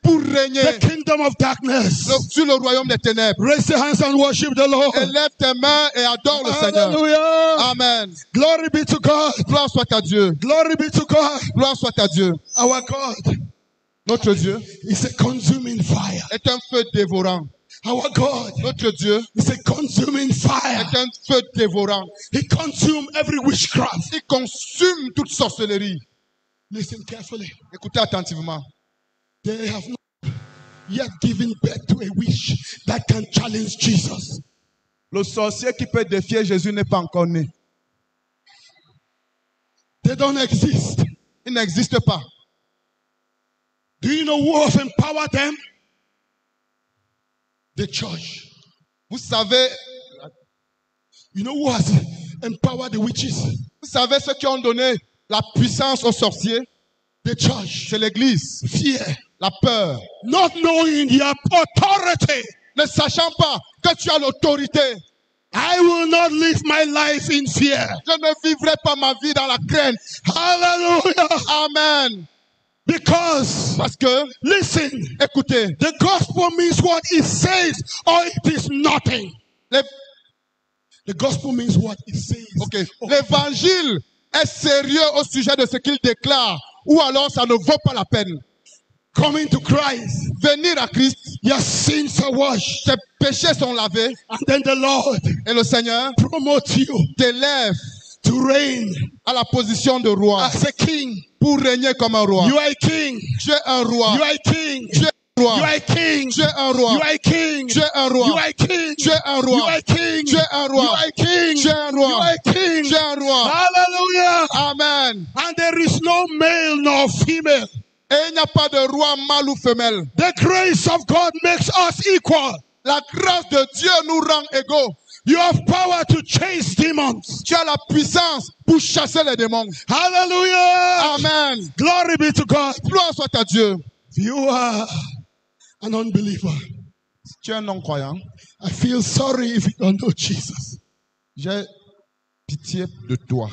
pour régner the kingdom of darkness. sur le royaume des ténèbres. Raise your hands and worship the Lord. Élève tes mains et adore le Seigneur. Hallelujah. Amen. Glory be to God. Gloire soit à Dieu. Glory be to God. Gloire soit à Dieu. Our God Notre Dieu is a consuming fire. est un feu dévorant. Our God Notre Dieu is a consuming fire. est un feu dévorant. He consumes every witchcraft. Il consume toute sorcellerie. Listen carefully. Écoutez attentivement. They have not yet given birth to a witch that can challenge Jesus. Le sorcier qui peut défier Jésus n'est pas encore né. They don't exist. Il n'existe pas. Do you know who has empowered them? The church. Vous savez, You know who has empowered the witches? vous savez ceux qui ont donné la puissance aux sorciers? The church. C'est l'Église. Fear. La peur. Not knowing their authority. Ne sachant pas que tu as l'autorité. I will not live my life in fear. Je ne vivrai pas ma vie dans la crainte. Hallelujah. Amen. Because, Parce que, listen, écoutez, the gospel means what it says or it is nothing. The gospel means what it says. okay, l'évangile est sérieux au sujet de ce qu'il déclare, ou alors ça ne vaut pas la peine. Coming to Christ, Venir à Christ, your sins are washed. tes péchés sont lavés, And then the Lord et le Seigneur promotes you t'élève to reign à la position de roi, as a king. pour régner comme un roi. You are a king. Tu es un roi. You are a king. Tu es un roi. You are a king. Tu es un roi. You are a king. Tu es un roi. You are a king. Tu es un roi. You are a king. Tu es un roi. You are a king. Tu es un roi. You are a king. Tu es un roi. Hallelujah. Amen. And there is no male nor female. Et il n'y a pas de roi mâle ou femelle. The grace of God makes us equal. La grâce de Dieu nous rend égaux. You have power to chase demons. Tu as la puissance pour chasser les démons. Hallelujah. Amen. Glory be to God. Gloire soit à Dieu. If you are an unbeliever, Tu es un non-croyant. I feel sorry if you don't know Jesus. J'ai pitié de toi.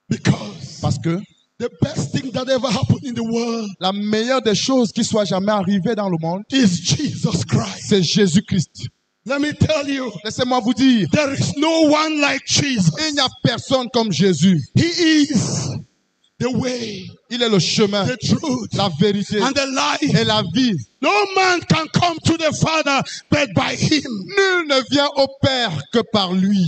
Because Parce que the best thing that ever happened in the world la meilleure des choses qui soit jamais arrivée dans le monde, is Jesus Christ. c'est Jésus-Christ. Let me tell you, Laissez-moi vous dire, there is no one like Jesus. il n'y a personne comme Jésus. He is the way, Il est le chemin, the truth, la vérité and the life. et la vie. No man can come to the Father but by him. Nul ne vient au Père que par lui.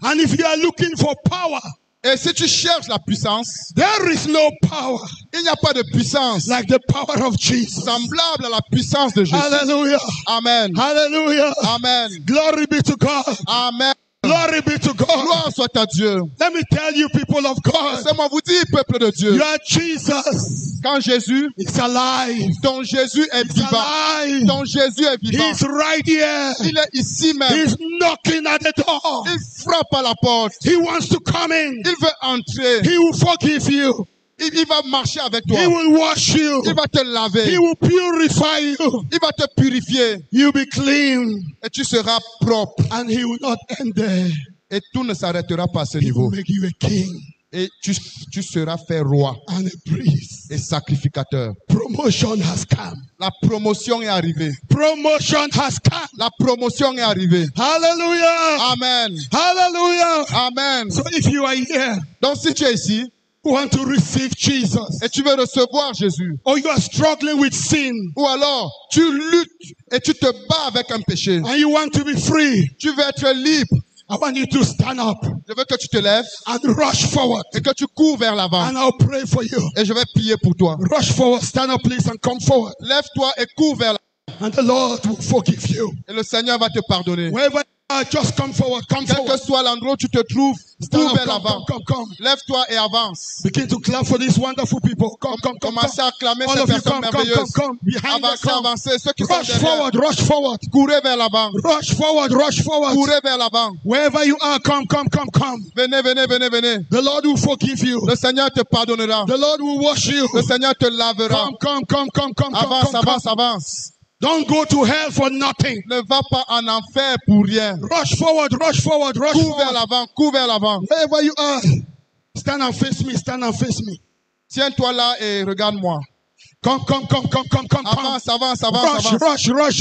And if you are looking for power, Et si tu cherches la puissance, there is no power il n'y a pas de puissance like the power of Jesus. semblable à la puissance de Jésus. Hallelujah. Amen. Hallelujah. Amen. Glory be to God. Amen. Glory be to God. Gloire soit à Dieu. Let me tell you, people of God, Laissez-moi vous dire, peuple de Dieu, your Jesus quand Jésus, is alive. ton Jésus est He's vivant. alive. Ton Jésus est vivant. He's right here. Il est ici même. He's knocking at the door. Il frappe à la porte. He wants to come in. Il veut entrer. He will forgive you. Il va marcher avec toi. He will wash you. Il va te laver. He will purify you. Il va te purifier. You'll be clean. Et tu seras propre. And he will not end there. Et tout ne s'arrêtera pas à ce He will niveau. make you a king Et tu seras fait roi and a priest. et sacrificateur. Promotion has come. La promotion est arrivée. Promotion has come. La promotion est arrivée. Hallelujah. Amen. Hallelujah. Amen. So if you are here, Donc si tu es ici want to receive Jesus, et tu veux recevoir Jésus, or you are struggling with sin, ou alors tu luttes et tu te bats avec un péché, and you want to be free, tu veux être libre, I want you to stand up je veux que tu te lèves and rush forward, et que tu cours vers l'avant. and I'll pray for you. Et je vais prier pour toi. Rush forward, stand up please, and come forward, Lève-toi et cours vers l'avant. and the Lord will forgive you. Et le Seigneur va te pardonner. Wherever you are, just come forward, come Quel que forward. soit l'endroit où tu te trouves, Stand cours up, vers l'avant. come. Lève-toi et avance. Begin to clap for these wonderful people. Come. Commencez à acclamer All ces of you, personnes merveilleuses. come. Behind us, Avancez, come. avancez. Ceux qui sont Rush derrière, forward. courez vers l'avant. Rush forward. Courez vers l'avant. Wherever you are, come. Venez. The Lord will forgive you. Le Seigneur te pardonnera. The Lord will wash you. Le Seigneur te lavera. Come. Avance. Don't go to hell for nothing. Ne va pas en enfer pour rien. Rush forward. Cours vers l'avant. Wherever you are, stand and face me. Tiens-toi là et regarde-moi. Come. Avance.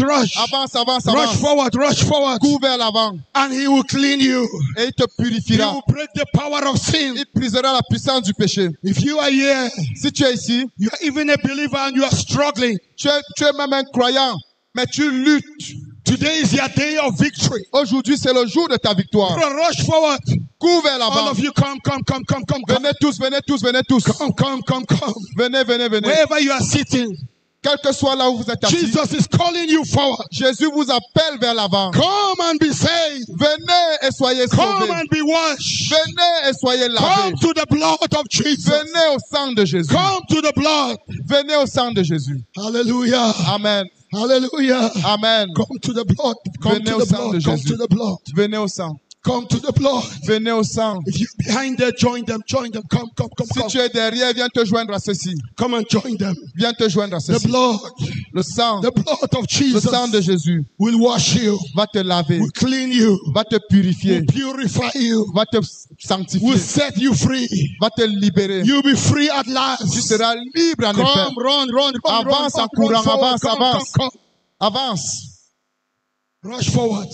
Rush. Avance. Rush forward. Cours vers l'avant. And he will clean you. Et il te He purifiera. will break the power of sin. Il brisera la puissance du péché. If you are here, Si tu es ici, you are even a believer and you are struggling, tu es même un croyant, mais tu luttes. today is your day of victory. Aujourd'hui, c'est le jour de ta victoire. Rush forward. Cours vers All l'avant. of you, come. Venez tous. Come. Venez. Wherever you are sitting, Quel que soit là où vous êtes assis, Jesus is calling you forward. Jésus vous appelle vers l'avant. Come and be saved. Venez et soyez Come sauvés. and be washed. Venez et soyez lavés. Come to the blood of Jesus. Venez au sang de Jésus. Come to the blood. Venez au sang de Jésus. Hallelujah. Amen. Hallelujah. Amen. Come to the blood. Come Venez to au the sang de blood. Come Jésus. to the blood. Venez au sang. Come to the blood. Venez au sang. If you're behind there, join them. Come. Si tu es derrière, viens te joindre à ceci. Come and join them. Viens te joindre à The ceci. blood. Le sang. The blood of Le Jesus sang de Jésus will wash you, va te laver, will clean you, va te purifier, will purify you, va te will sanctifier, set you free. va te libérer. You'll be free at last. Tu seras libre en effet. Come, run. Avance en Run courant, forward. avance. Come. Avance. Rush forward.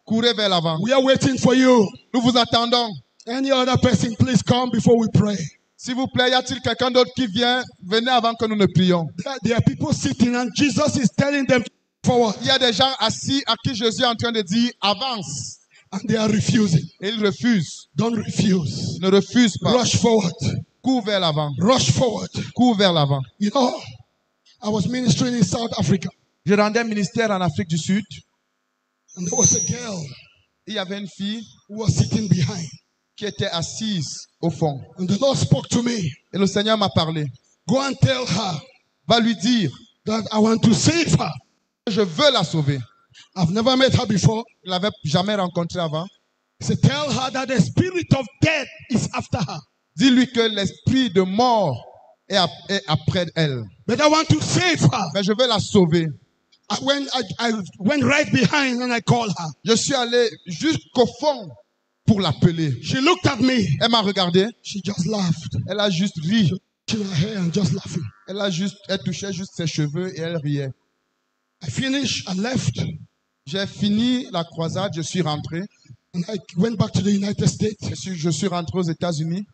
Courez vers l'avant. We are waiting for you. Nous vous attendons. Any other person, please come before we pray. S'il vous plaît, y a-t-il quelqu'un d'autre qui vient? Venez avant que nous ne prions. There are people sitting and Jesus is telling them to forward Il y a des gens assis à qui Jésus est en train de dire avance. and they are refusing. Et ils refusent. Don't refuse. Ne refuse pas. Rush forward. Cours vers l'avant. Rush forward. Cours vers l'avant. You know, I was ministering in South Africa Je rendais ministère en Afrique du Sud. and there was a girl Il y avait une fille who was sitting behind. qui était assise au fond. And the Lord spoke to me. Et le Seigneur m'a parlé. Go and tell her Va lui dire, that I want to save her. je veux la sauver. I've never met her before. Je ne l'avais jamais rencontrée avant. He said, tell her that the spirit of death is after her. Dis-lui que l'esprit de mort est après elle. But I want to save her. Mais je veux la sauver. I went right behind and I called her. Je suis allé jusqu'au fond pour l'appeler. She looked at me. Elle m'a regardé. She just laughed. Elle a juste ri. She her hair and just laughing. Elle touchait juste ses cheveux et elle riait. I finished, I left, J'ai fini la croisade, je suis rentré. and I went back to the United States. Je suis rentré aux États-Unis.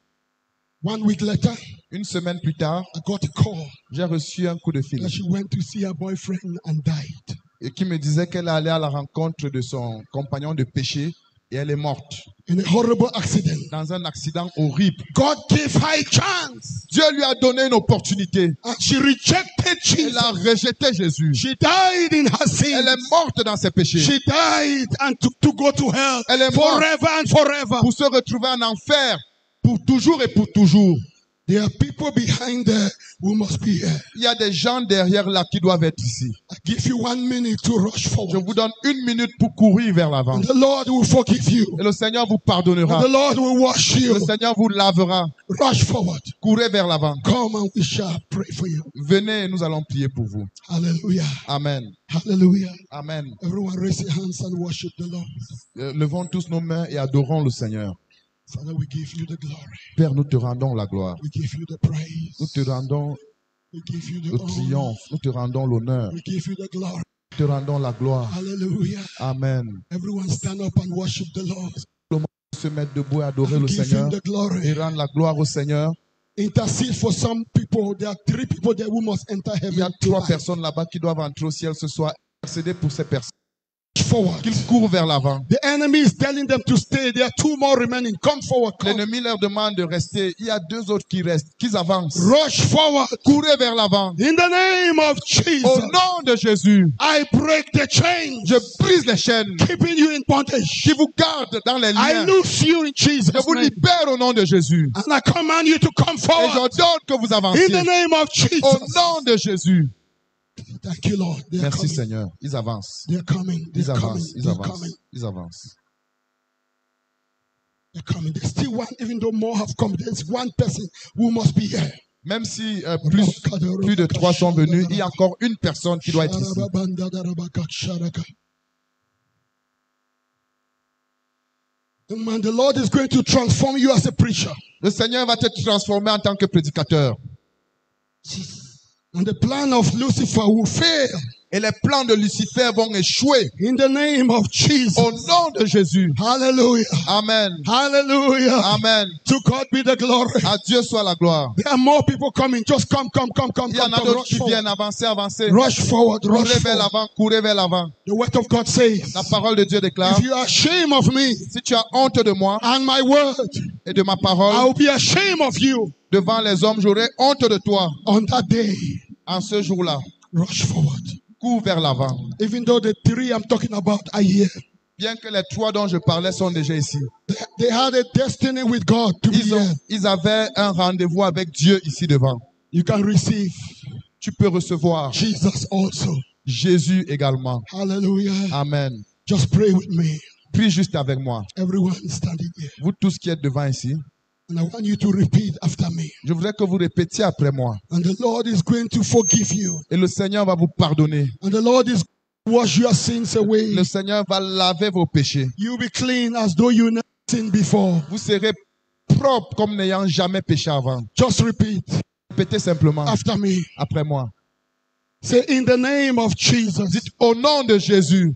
1 week later, Une semaine plus tard, I got a call j'ai reçu un coup de fil that she went to see her boyfriend and died. et qui me disait qu'elle allait à la rencontre de son compagnon de péché et elle est morte In a horrible accident. dans un accident horrible. God gave her a chance, Dieu lui a donné une opportunité. and she rejected Elle Jesus. a rejeté Jésus. She died in her Elle sins. est morte dans ses péchés. She died and to go to hell Elle est morte forever and forever. pour se retrouver en enfer pour toujours et pour toujours. There are people behind there who must be here. Il y a des gens derrière là qui doivent être ici. I give you 1 minute to rush Je forward. vous donne 1 minute pour courir vers l'avant. And the Lord will forgive you. Et le Seigneur vous pardonnera. And the Lord will wash Le you. Seigneur vous lavera. Rush forward. Courez vers l'avant. Come and we shall pray for you. Venez et nous allons prier pour vous. Hallelujah. Amen. Hallelujah. Amen. Everyone raise your hands and worship the Lord. Levons tous nos mains et adorons le Seigneur. Father, we give you the glory. Père, nous te rendons la gloire. We give you the praise. Nous te rendons We give you the le honor. triomphe. Nous te rendons l'honneur. We give you the glory. Nous te rendons la gloire. Hallelujah. Amen. Everyone stand up and worship the Lord. Se mettre debout et adorer le Give Seigneur him the et glory. rendre la gloire au Seigneur. Intercede for some people. There are 3 people there who must enter Il y a heaven. 3 tonight. personnes là-bas qui doivent entrer au ciel ce soir. Intercéder pour ces personnes. Forward. Qu'ils courent vers l'avant. The enemy is telling them to stay. There are 2 more remaining. Come forward. Come. L'ennemi leur demande de rester. Il y a 2 autres qui restent, qu'ils avancent. Rush forward. Courez vers l'avant. In the name of Au Jesus, nom de Jésus, I break the chains je brise les chaînes keeping you in bondage. qui vous gardent dans les I liens. loose you in Jesus' Je vous name. libère au nom de Jésus. And I command you to come Et forward. j'ordonne que vous In avanciez. the name of Au Jesus. nom de Jésus. Thank you, Lord. They are Merci coming. Seigneur. Ils avancent. They are coming. They Ils are coming. avancent. Ils They are avancent. coming. Ils avancent. They're coming. There's still one, even though more have come. There's one person who must be here. Même si plus de 3 sont venus, il y a encore une personne qui doit être ici. Young man, the Lord is going to transform you as a preacher. Le Seigneur va te transformer en tant que prédicateur. And the plan of Lucifer will fail. Et les plans de Lucifer vont échouer. In the name of Jesus. Au nom de Jésus. Hallelujah. Amen. Hallelujah. Amen. To God be the glory. À Dieu soit la gloire. There are more people coming. Just come. Il y en a d'autres qui viennent avancer. Rush forward. Courez Rush vers forward. l'avant, courez vers l'avant. The word of God says, La parole de Dieu déclare, if you are ashamed of me si tu as honte de moi and my word, et de ma I parole, will be ashamed of you. devant les hommes, j'aurai honte de toi. On that day, En ce jour-là, rush forward. cours vers l'avant. Even though the 3 I'm talking about are here, Bien que les 3 dont je parlais sont déjà ici. they had a destiny with God to be here. Ils avaient un rendez-vous avec Dieu ici devant. You can receive Tu peux recevoir Jesus also. Jésus également. Hallelujah. Amen. Just pray with me. Prie juste avec moi. Everyone standing here. Vous tous qui êtes devant ici, And I want you to repeat after me. je voudrais que vous répétiez après moi. And the Lord is going to forgive you. Et le Seigneur va vous pardonner. And the Lord is going to wash your sins away. Le Seigneur va laver vos péchés. You'll be clean as though you never sinned before. Vous serez propre comme n'ayant jamais péché avant. Just repeat Répétez simplement after me. après moi. Say, in the name of Jesus. Dites au nom de Jésus.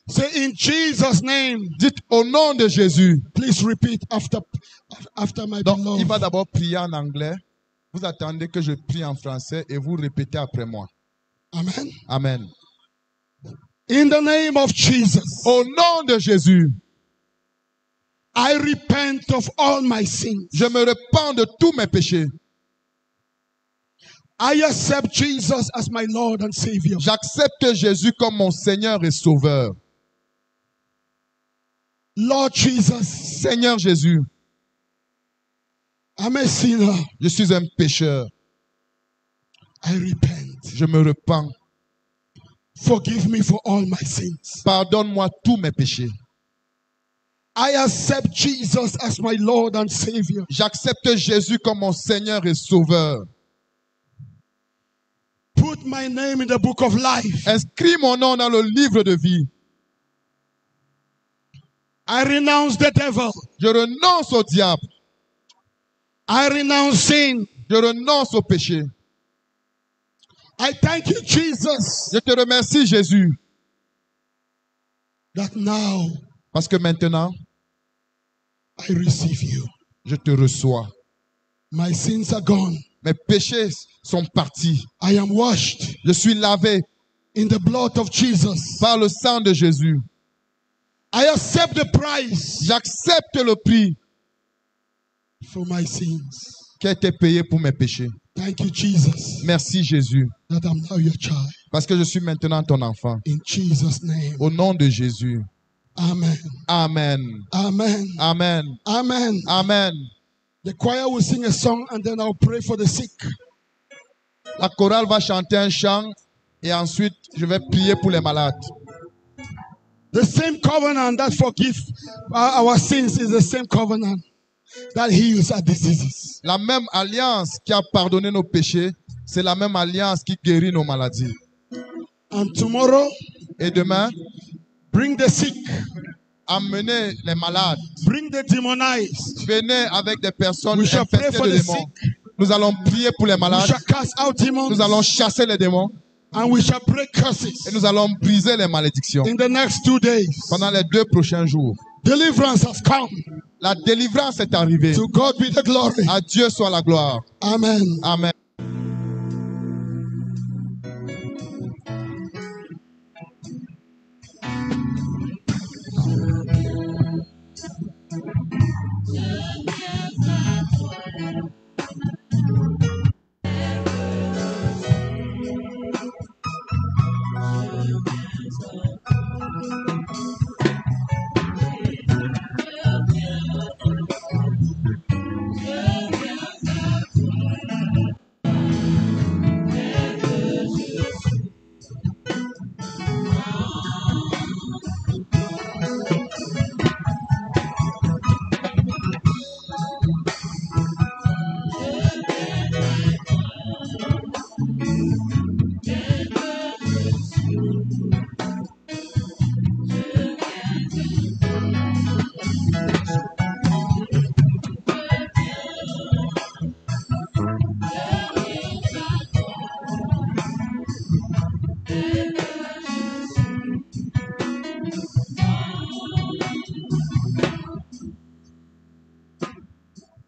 Say, in Jesus' name. Dites au nom de Jésus. Please repeat after my Donc, il beloved. va d'abord prier en anglais. Vous attendez que je prie en français et vous répétez après moi. Amen. Amen. In the name of Jesus. Au nom de Jésus, I repent of all my sins. je me repens de tous mes péchés. I accept Jesus as my Lord and Savior. J'accepte Jésus comme mon Seigneur et Sauveur. Lord Jesus, Seigneur Jésus, I'm a sinner. je suis un pécheur. I repent. Je me repens. Forgive me for all my sins. Pardonne-moi tous mes péchés. I accept Jesus as my Lord and Savior. J'accepte Jésus comme mon Seigneur et Sauveur. Put Put my name in the book of life. Inscris mon nom dans le livre de vie. I renounce the devil. Je renonce au diable. I renounce sin. Je renonce au péché. I thank you, Jesus, Je te remercie, Jésus, that now parce que maintenant, I receive you. je te reçois. My sins are gone. Mes péchés sont partis. I am washed Je suis lavé in the blood of Jesus. par le sang de Jésus. I accept the price J'accepte le prix for my sins. qui a été payé pour mes péchés. Thank you, Jesus, Merci, Jésus, that I'm now your child. parce que je suis maintenant ton enfant. In Jesus' name. Au nom de Jésus. Amen. Amen. Amen. Amen. Amen. Amen. The choir will sing a song and then I'll pray for the sick. La chorale va chanter un chant et ensuite je vais prier pour les malades. The same covenant that forgives our sins is the same covenant that heals our diseases. La même alliance qui a pardonné nos péchés, c'est la même alliance qui guérit nos maladies. And tomorrow, Et demain, bring the sick, emmenez les malades. bring the demonized. Venez avec des personnes We shall pray infectées for de the démons. sick. Nous allons prier pour les We malades. shall cast out demons Nous allons chasser les démons and we shall break et curses nous allons briser les malédictions in the next 2 days. pendant les 2 prochains jours. Deliverance has come. La délivrance est arrivée. To God be the glory. À Dieu soit la gloire. Amen. Amen.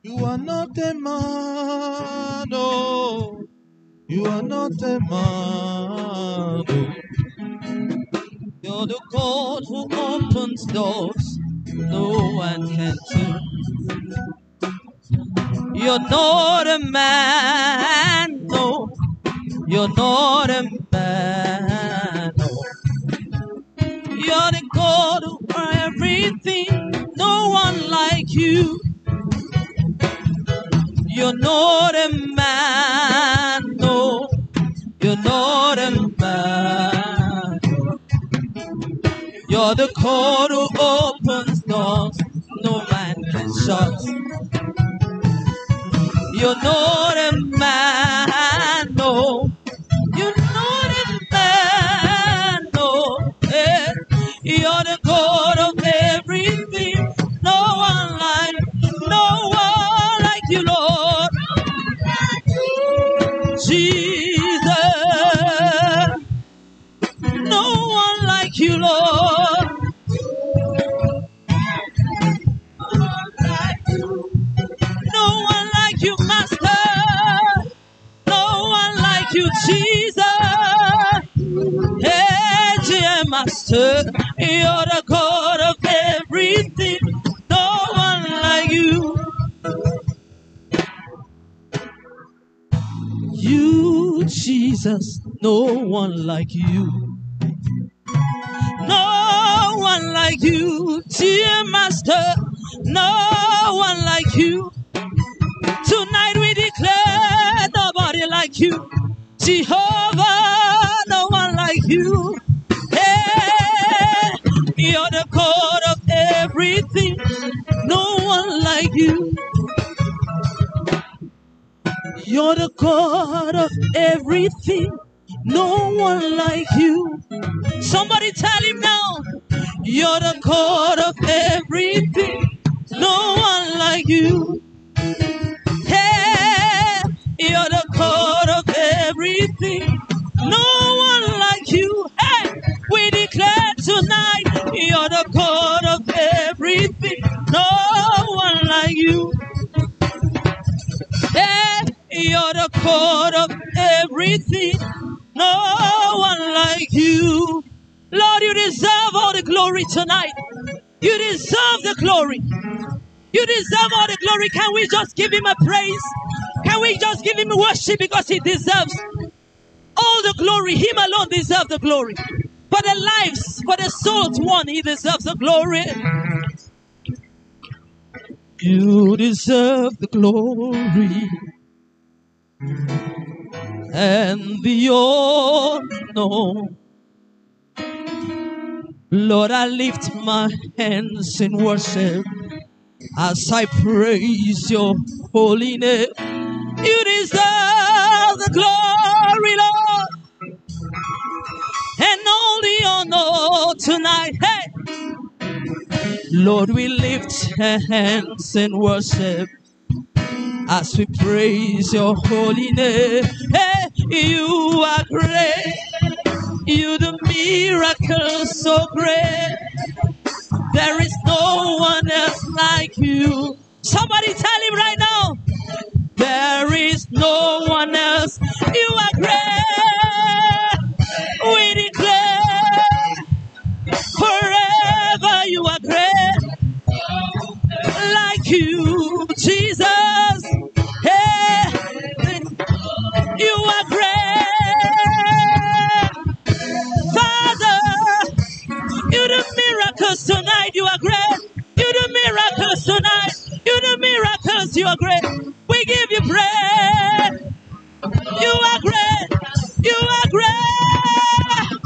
You are not a man, oh. You are not a man, oh. You're the God who opens doors no one can shut. You're not a man, no. You're not a man, no. You're the God of everything, no one like you. You're not a man, no. You're not a man. You're the God who opens doors no man can shut. You're not a man, no. You're not a man, no. Eh. You're the God of everything. No one like you, Lord. Jesus. No one like you, Lord. No one like you, Master. No one like you, Jesus. Hey, dear Master, you're the God of everything. No one like you. You, Jesus, no one like you. No one like you, dear Master. No one like you. Tonight we declare nobody like you. Jehovah, no one like you. Hey, you're the God of everything. No one like you. You're the God of everything. No one like you. Somebody tell him now. You're the God of everything. No one like you. Hey, you're the God of everything. No one like you. Hey, we declare tonight, you're the God of everything. No one like you. Hey, you're the God of everything. No one like you. Lord, you deserve all the glory tonight. You deserve the glory. You deserve all the glory. Can we just give him a praise? Can we just give him a worship because he deserves all the glory? Him alone deserves the glory. For the lives, for the souls won, he deserves the glory. You deserve the glory and the honor. Lord, I lift my hands in worship as I praise your holy name. You deserve the glory, Lord, and all the honor tonight. Hey, Lord, we lift our hands in worship as we praise your holy name. Hey, you are great. You do miracles so great. There is no one else like you. Somebody tell him right now. There is no one else. You are great. We declare forever you are great. Like you, Jesus. Hey, you are great. Father, you do miracles tonight. You are great. You do miracles tonight. You do miracles. You are great. We give you praise. You are great. You are great.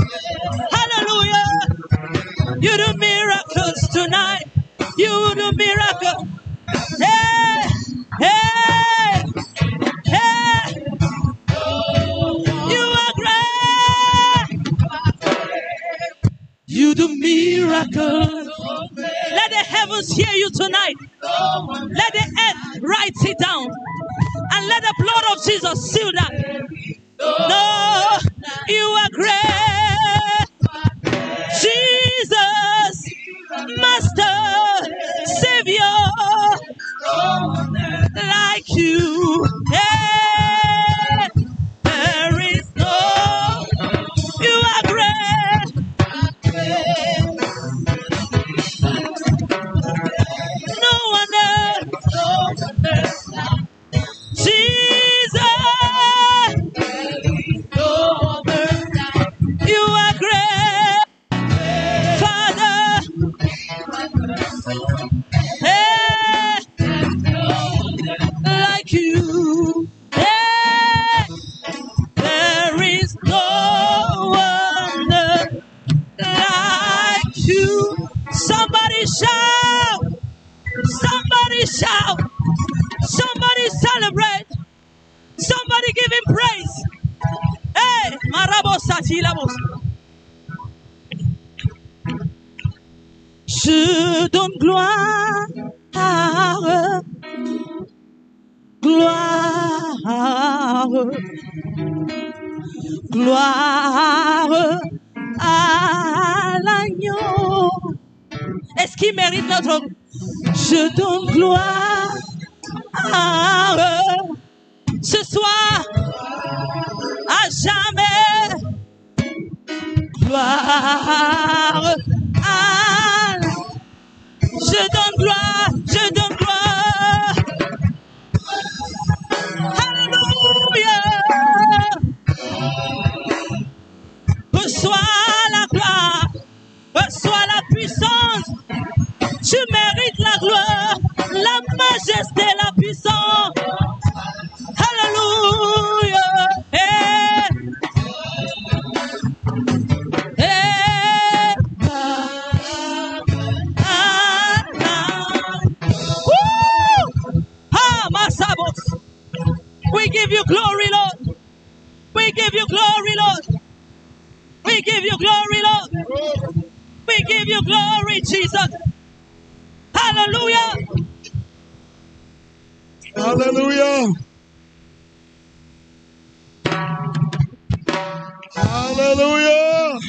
Hallelujah. You do miracles tonight. You do miracles. Hey, hey, hey. You are great. You do miracles. Let the heavens hear you tonight. Let the earth write it down. And let the blood of Jesus seal that. No, you are great. Jesus, Master, Savior, like you. Hey, there is no, you are great. No one else. Jesus, you are great. Father, hey, like you. Hey, there is no one like you. Somebody shout. Somebody shout. Somebody celebrate. Somebody give him praise. Hey, Marabosati. Je donne gloire, gloire, gloire à l'agneau. Est-ce qu'il mérite notre... Je donne gloire ce soir, à jamais. Gloire à... Je donne gloire, je donne gloire. Alléluia. Reçois la gloire, reçois la puissance. Tu mérites la gloire, la majesté, la puissance. Alléluia. Hey. Hey. Woo. Ah, Masabos. We give you glory, Lord. We give you glory, Lord. We give you glory, Lord. We give you glory, Jesus. Hallelujah. Hallelujah. Hallelujah.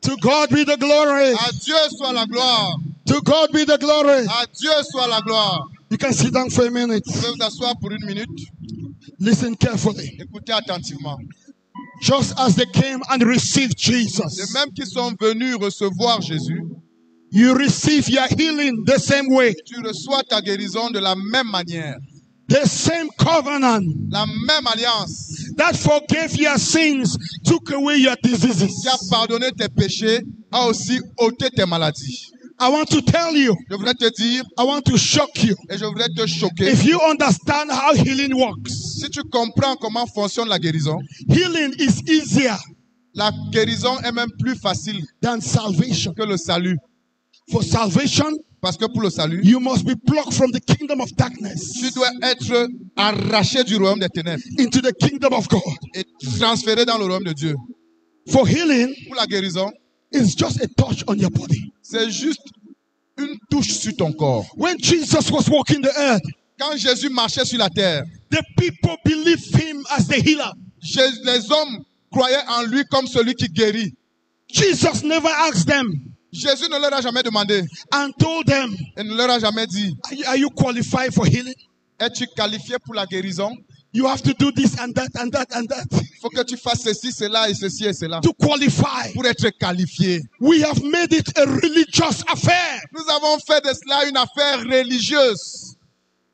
To God be the glory. À Dieu soit la gloire. To God be the glory. À Dieu soit la gloire. You can sit down for a minute. Vous pouvez vous asseoir pour une minute. Listen carefully. Écoutez attentivement. Just as they came and received De Jesus, même qu'ils sont venus recevoir Jésus, you receive your healing the same way. tu reçois ta guérison de la même manière. The same covenant La même alliance that forgave your sins, took away your diseases. qui a pardonné tes péchés, a aussi ôté tes maladies. I want to tell you, Je voudrais te dire, I want to shock you. et je voudrais te choquer, If you understand how healing works, si tu comprends comment fonctionne la guérison, healing is easier la guérison est même plus facile than salvation. que le salut. For salvation, Parce que pour le salut, you must be plucked from the kingdom of darkness tu dois être arraché du royaume des ténèbres into the kingdom of God. et transféré dans le royaume de Dieu. For healing, Pour la guérison, it's just a touch on your body. c'est juste une touche sur ton corps. When Jesus was walking the earth, Quand Jésus marchait sur la terre, the people believed him as the healer. les hommes croyaient en lui comme celui qui guérit. Jesus never asked them Jésus ne leur a jamais demandé and told them, et ne leur a jamais dit, are you qualified for healing? es-tu qualifié pour la guérison? You have to do this and that and that and that Il faut que tu fasses ceci, cela et ceci et cela to qualify. pour être qualifié. We have made it a religious affair. Nous avons fait de cela une affaire religieuse.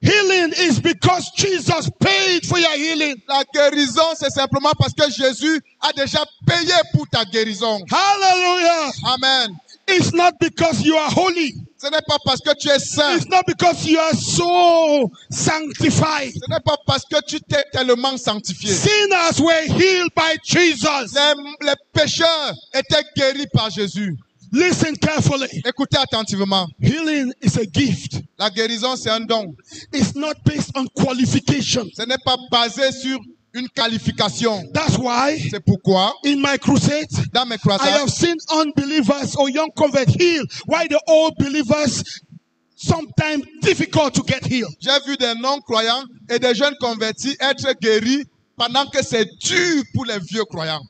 Healing is because Jesus paid for your healing. La guérison, c'est simplement parce que Jésus a déjà payé pour ta guérison. Hallelujah. Amen. It's not because you are holy. Ce n'est pas parce que tu es saint. It's not because you are so sanctified. Ce n'est pas parce que tu t'es tellement sanctifié. Sinners were healed by Jesus. Les pécheurs étaient guéris par Jésus. Listen carefully. Écoutez attentivement. Healing is a gift. La guérison, c'est un don. It's not based on qualification. Ce n'est pas basé sur une qualification. That's why C'est pourquoi, in my crusade, dans mes I croisades, have seen unbelievers or young converts healed, while the old believers sometimes difficult to get healed. j'ai vu des non-croyants et des jeunes convertis être guéris pendant que c'est dur pour les vieux croyants.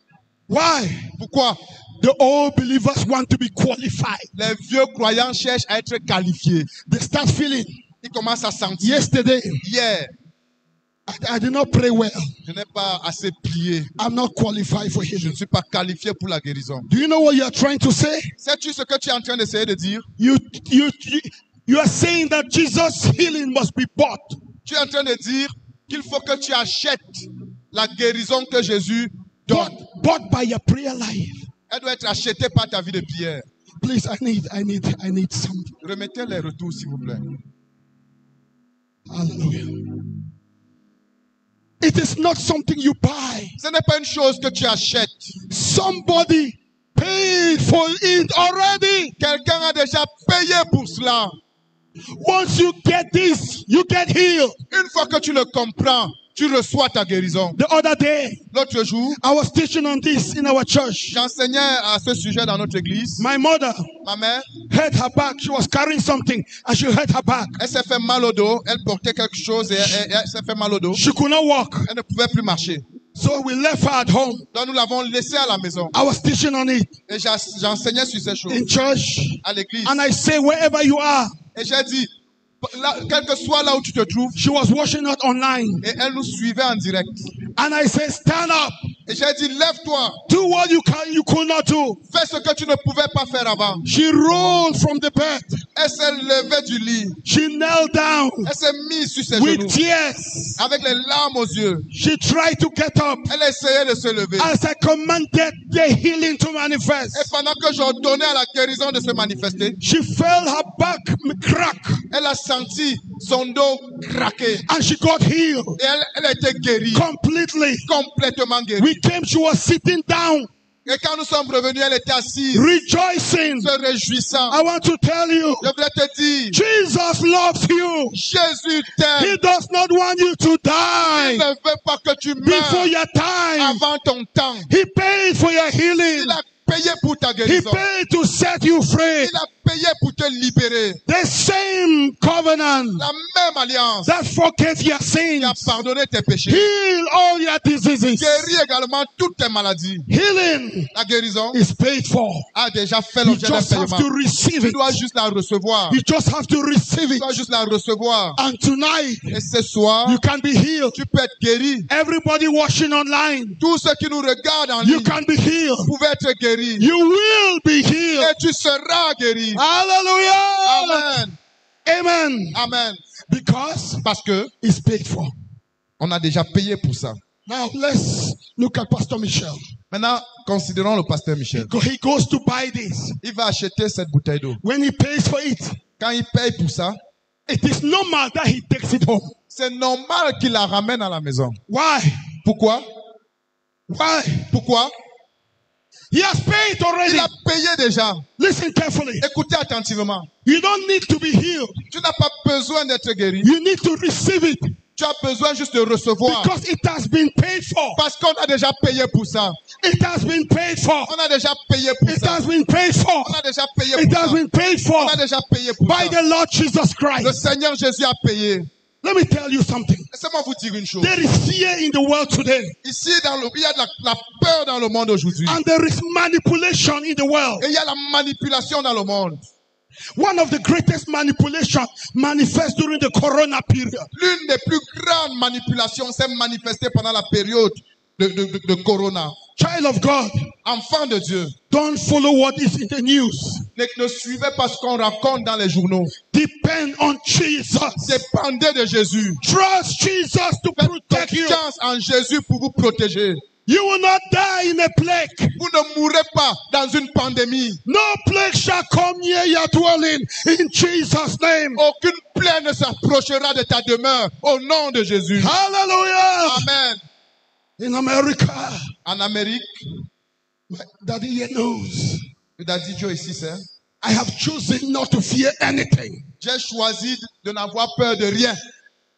Why? Pourquoi? The old believers want to be qualified. Les vieux croyants cherchent à être qualifiés. They start feeling, Ils commencent à sentir. yesterday, Hier, I did not pray well. je n'ai pas assez prié. I'm not qualified for Je healing. ne suis pas qualifié pour la guérison. Do you know what you are trying to say? Sais-tu ce que tu es en train d'essayer de dire? You are saying that Jesus' healing must be bought. Tu es en train de dire qu'il faut que tu achètes la guérison que Jésus donne. Bought by your prayer life. Elle doit être achetée par ta vie de prière. Please, I need something. Remettez les retours, s'il vous plaît. Hallelujah. It is not something you buy. Ce n'est pas une chose que tu achètes. Somebody paid for it already. Quelqu'un a déjà payé pour cela. Once you get this, you get healed. Une fois que tu le comprends, tu reçois ta guérison. The other day, L'autre jour, I was teaching on this in our church. j'enseignais à ce sujet dans notre église. My mother Ma mère, hurt her back. She was carrying something and she hurt her back. elle s'est fait mal au dos. Elle portait quelque chose et elle s'est fait mal au dos. She could not walk. Elle ne pouvait plus marcher. So we left her at home. Donc nous l'avons laissée à la maison. I was teaching on it Et j'enseignais sur ces choses in church. à l'église. And I say, wherever you are, Et j'ai dit, là, quel que soit là où tu te trouves, she was watching it online. et elle nous suivait en direct. And I say, stand up. Et j'ai dit, lève-toi, Do what you could not do. fais ce que tu ne pouvais pas faire avant. She rolled from the bed. Elle s'est levée du lit. She knelt down Elle s'est mise sur ses with genoux, tears. avec les larmes aux yeux. She tried to get up Elle essayait de se lever. as I commanded the healing to Et manifest. pendant que j'ordonnais à la guérison de se manifester, She felt her back crack elle a senti son dos craquer. and she got healed Et elle a été guérie, completely. complètement guérie. We came, she was sitting down. Et quand nous sommes revenus, elle était assise, rejoicing. se réjouissant. I want to tell you, Je voulais te dire, Jesus loves you. Jésus He t'aime. does not want you to Il die ne veut pas que tu before meurs your time. avant ton temps. He paid for your healing. Il a payé pour ta He guérison. paid to set you free. Il a payé pour te libérer. The same covenant La même alliance that forgave your qui a sins, pardonné tes péchés. heal all your diseases. Guérit également toutes tes maladies. Healing La guérison is paid for. a déjà fait You l'objet d'un just have paiement. to receive Tu it. dois juste la recevoir. You just have to receive Tu it. dois juste la recevoir. And tonight, Et ce soir, you can be healed. tu peux être guéri. Everybody watching online, Tous ceux qui nous regardent en you ligne, can be healed. vous pouvez être guéris. You will be healed. Et tu seras guéri. Hallelujah. Amen. Amen. Amen. Because Parce que it's paid for. on a déjà payé pour ça. Now let's look at Pastor Michel. Maintenant, considérons le pasteur Michel. He goes to buy this. Il va acheter cette bouteille d'eau. When he pays for it, Quand il paye pour ça, it is normal that he takes it home. c'est normal qu'il la ramène à la maison. Why? Pourquoi? Why? Pourquoi? He has paid already. Il a payé déjà. Listen carefully. Écoutez attentivement. You don't need to be healed. Tu n'as pas besoin d'être guéri. You need to receive it Tu as besoin juste de recevoir. because it has been paid for. Parce qu'on a déjà payé pour ça. It has been paid for. On a déjà payé pour It ça. has been paid for. On a déjà payé It pour has ça. been paid for On a déjà payé pour by ça. the Lord Jesus Le Christ. Seigneur Jésus a payé. Let me tell you something. Laissez-moi vous dire une chose. There is fear in the world today, Ici, il y a de la peur dans le monde aujourd'hui. and there is manipulation in the world. Et il y a la manipulation dans le monde. One of the greatest manipulations manifests during the corona period. L'une des plus grandes manipulations s'est manifestée pendant la période de Corona. Child of God, Enfant de Dieu, don't follow what is in the news. ne suivez pas ce qu'on raconte dans les journaux. Depend on Jesus. Dépendez de Jésus. Trust Jesus to Faites protect you. confiance en Jésus pour vous protéger. You will not die in a plague. Vous ne mourrez pas dans une pandémie. No plague shall come near your dwelling in Jesus' name. Aucune plaie ne s'approchera de ta demeure au nom de Jésus. Hallelujah. Amen. In America, En Amérique, my daddy here knows. le daddy Joe ici, c'est, I have chosen not to fear anything. j'ai choisi de n'avoir peur de rien.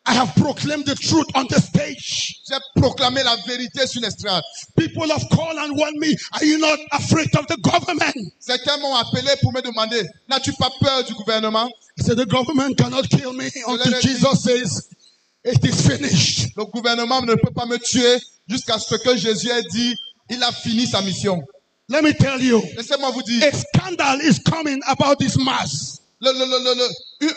I have proclaimed the truth on the stage. J'ai proclamé la vérité sur l'estrade. People have called and warned me, are you not afraid of the government? Certains m'ont appelé pour me demander, n'as-tu pas peur du gouvernement? I said, the government cannot kill me until Jesus says, it is finished. Le gouvernement ne peut pas me tuer jusqu'à ce que Jésus ait dit, il a fini sa mission. Let me tell you, Laissez-moi vous dire, a scandal is coming about this mass.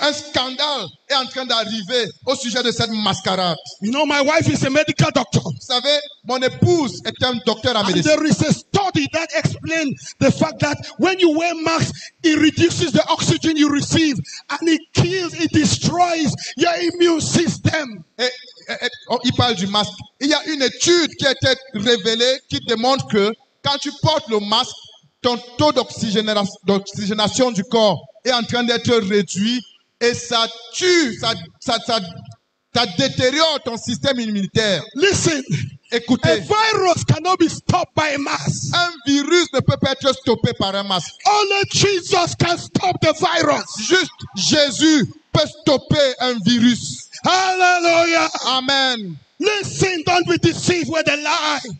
un scandale est en train d'arriver au sujet de cette mascarade. You know, my wife is a medical doctor. Vous savez, mon épouse est un docteur en And médecine. there is a study that explains the fact that when you wear masks, it reduces the oxygen you receive and it kills, it destroys your immune system. Il parle du masque. Il y a une étude qui a été révélée qui démontre que quand tu portes le masque, ton taux d'oxygénation du corps est en train d'être réduit et ça tue, ça détériore ton système immunitaire. Listen, a Écoutez, virus cannot be stopped by a mask. un virus ne peut pas être stoppé par un masque. Only Jesus can stop the virus. Juste Jésus peut stopper un virus. Hallelujah. Amen. Listen, don't be deceived with a lie.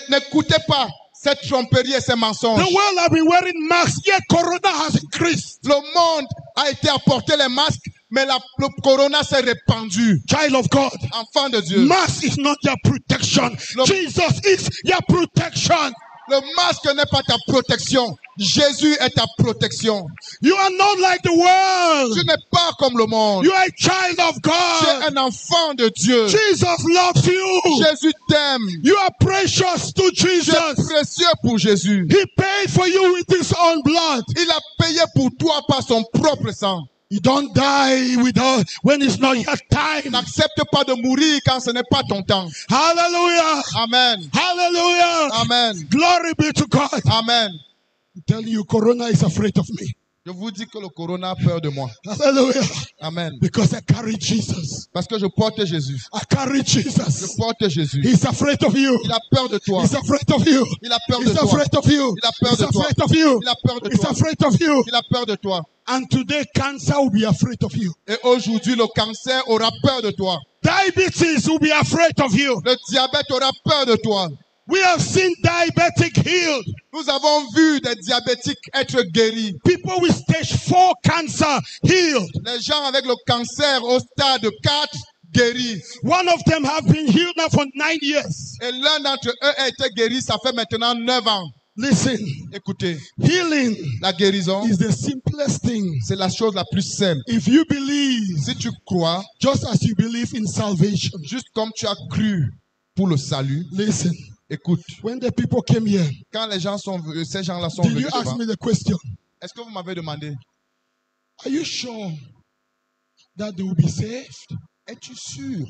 N'écoutez pas cette tromperie et ces mensonges. The world have been wearing masks, yet corona has increased. Le monde a été apporté les masques, mais le corona s'est répandu. Child of God, Enfant de Dieu. mask is not your protection. Jesus is your protection. Le masque n'est pas ta protection. Jésus est ta protection. You are not like the world. Tu n'es pas comme le monde. You are a child of Tu es God. un enfant de Dieu. Jesus loves you. Jésus t'aime. You are precious to Tu es Jesus. précieux pour Jésus. He paid for you with his own blood. Il a payé pour toi par son propre sang. You don't die when it's not your time. N'accepte pas de mourir quand ce n'est pas ton temps. Hallelujah. Amen. Hallelujah. Amen. Glory be to God. Amen. I'm telling you, Corona is afraid of me. Je vous dis que le corona a peur de moi. Hallelujah. Amen. Because I carry Jesus. Parce que je porte Jésus. I carry Je Jesus. porte Jésus. He's afraid of you. Il a peur de toi. He's afraid of you. Il a peur de He's toi. afraid of you. Il a peur He's de toi. afraid of you. Il a peur de He's toi. afraid of you. Il a peur de toi. And today cancer will be afraid of you. Et aujourd'hui, le cancer aura peur de toi. Diabetes will be afraid of you. Le diabète aura peur de toi. We have seen diabetic healed. Nous avons vu des diabétiques être guéris. People with stage 4 cancer healed. Les gens avec le cancer au stade 4 guéris. One of them have been healed now for 9 years. Et l'un d'entre eux a été guéri, ça fait maintenant 9 ans. Listen, Écoutez, healing la guérison, is the simplest thing. c'est la chose la plus simple. If you believe, Si tu crois, just as you believe in salvation. juste comme tu as cru pour le salut, Listen, écoute, when the people came here, quand les gens sont, ces gens-là sont did venus you ask devant, me the question? est-ce que vous m'avez demandé, Are you sure that they will be saved? es-tu sûr